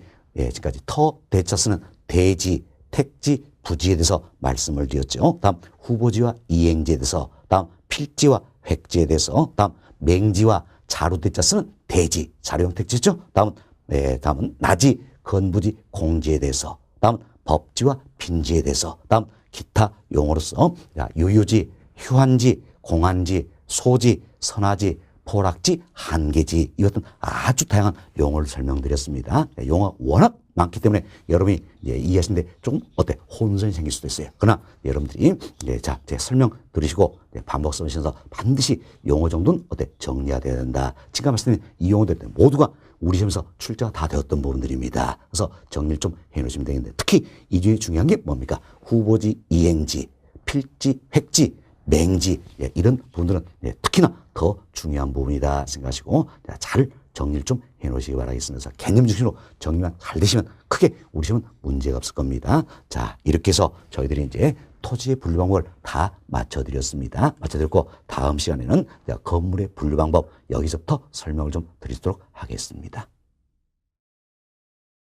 터, 대자 쓰는 대지, 택지, 부지에 대해서 말씀을 드렸죠. 다음 후보지와 이행지에 대해서, 다음 필지와 획지에 대해서, 다음 맹지와 자루대자 쓰는 대지, 자료형 택지죠. 다음은 나지, 건부지, 공지에 대해서, 다음 법지와 빈지에 대해서, 다음 기타 용어로서 유유지, 휴한지, 공한지, 소지, 선화지, 포락지, 한계지 이것은 아주 다양한 용어를 설명드렸습니다. 용어 워낙 많기 때문에 여러분이 이해하시는데 조금 혼선이 생길 수도 있어요. 그러나 여러분들이 제 설명 들으시고 반복 써보시면서 반드시 용어 정도는 정리해야 된다. 지금 말씀드린 이 용어들 모두가 우리 시험에서 출제가 다 되었던 부분들입니다. 그래서 정리를 좀 해놓으시면 되겠는데 특히 이 중에 중요한 게 뭡니까? 후보지, 이행지, 필지, 획지, 맹지 이런 부분들은 특히나 더 중요한 부분이다 생각하시고 잘 정리를 좀 해놓으시기 바라겠습니다. 개념 중심으로 정리만 잘 되시면 크게 우리 시험은 문제가 없을 겁니다. 자, 이렇게 해서 저희들이 이제 토지의 분류 방법을 다 맞춰드렸습니다. 맞춰드렸고 다음 시간에는 건물의 분류 방법 여기서부터 설명을 좀 드리도록 하겠습니다.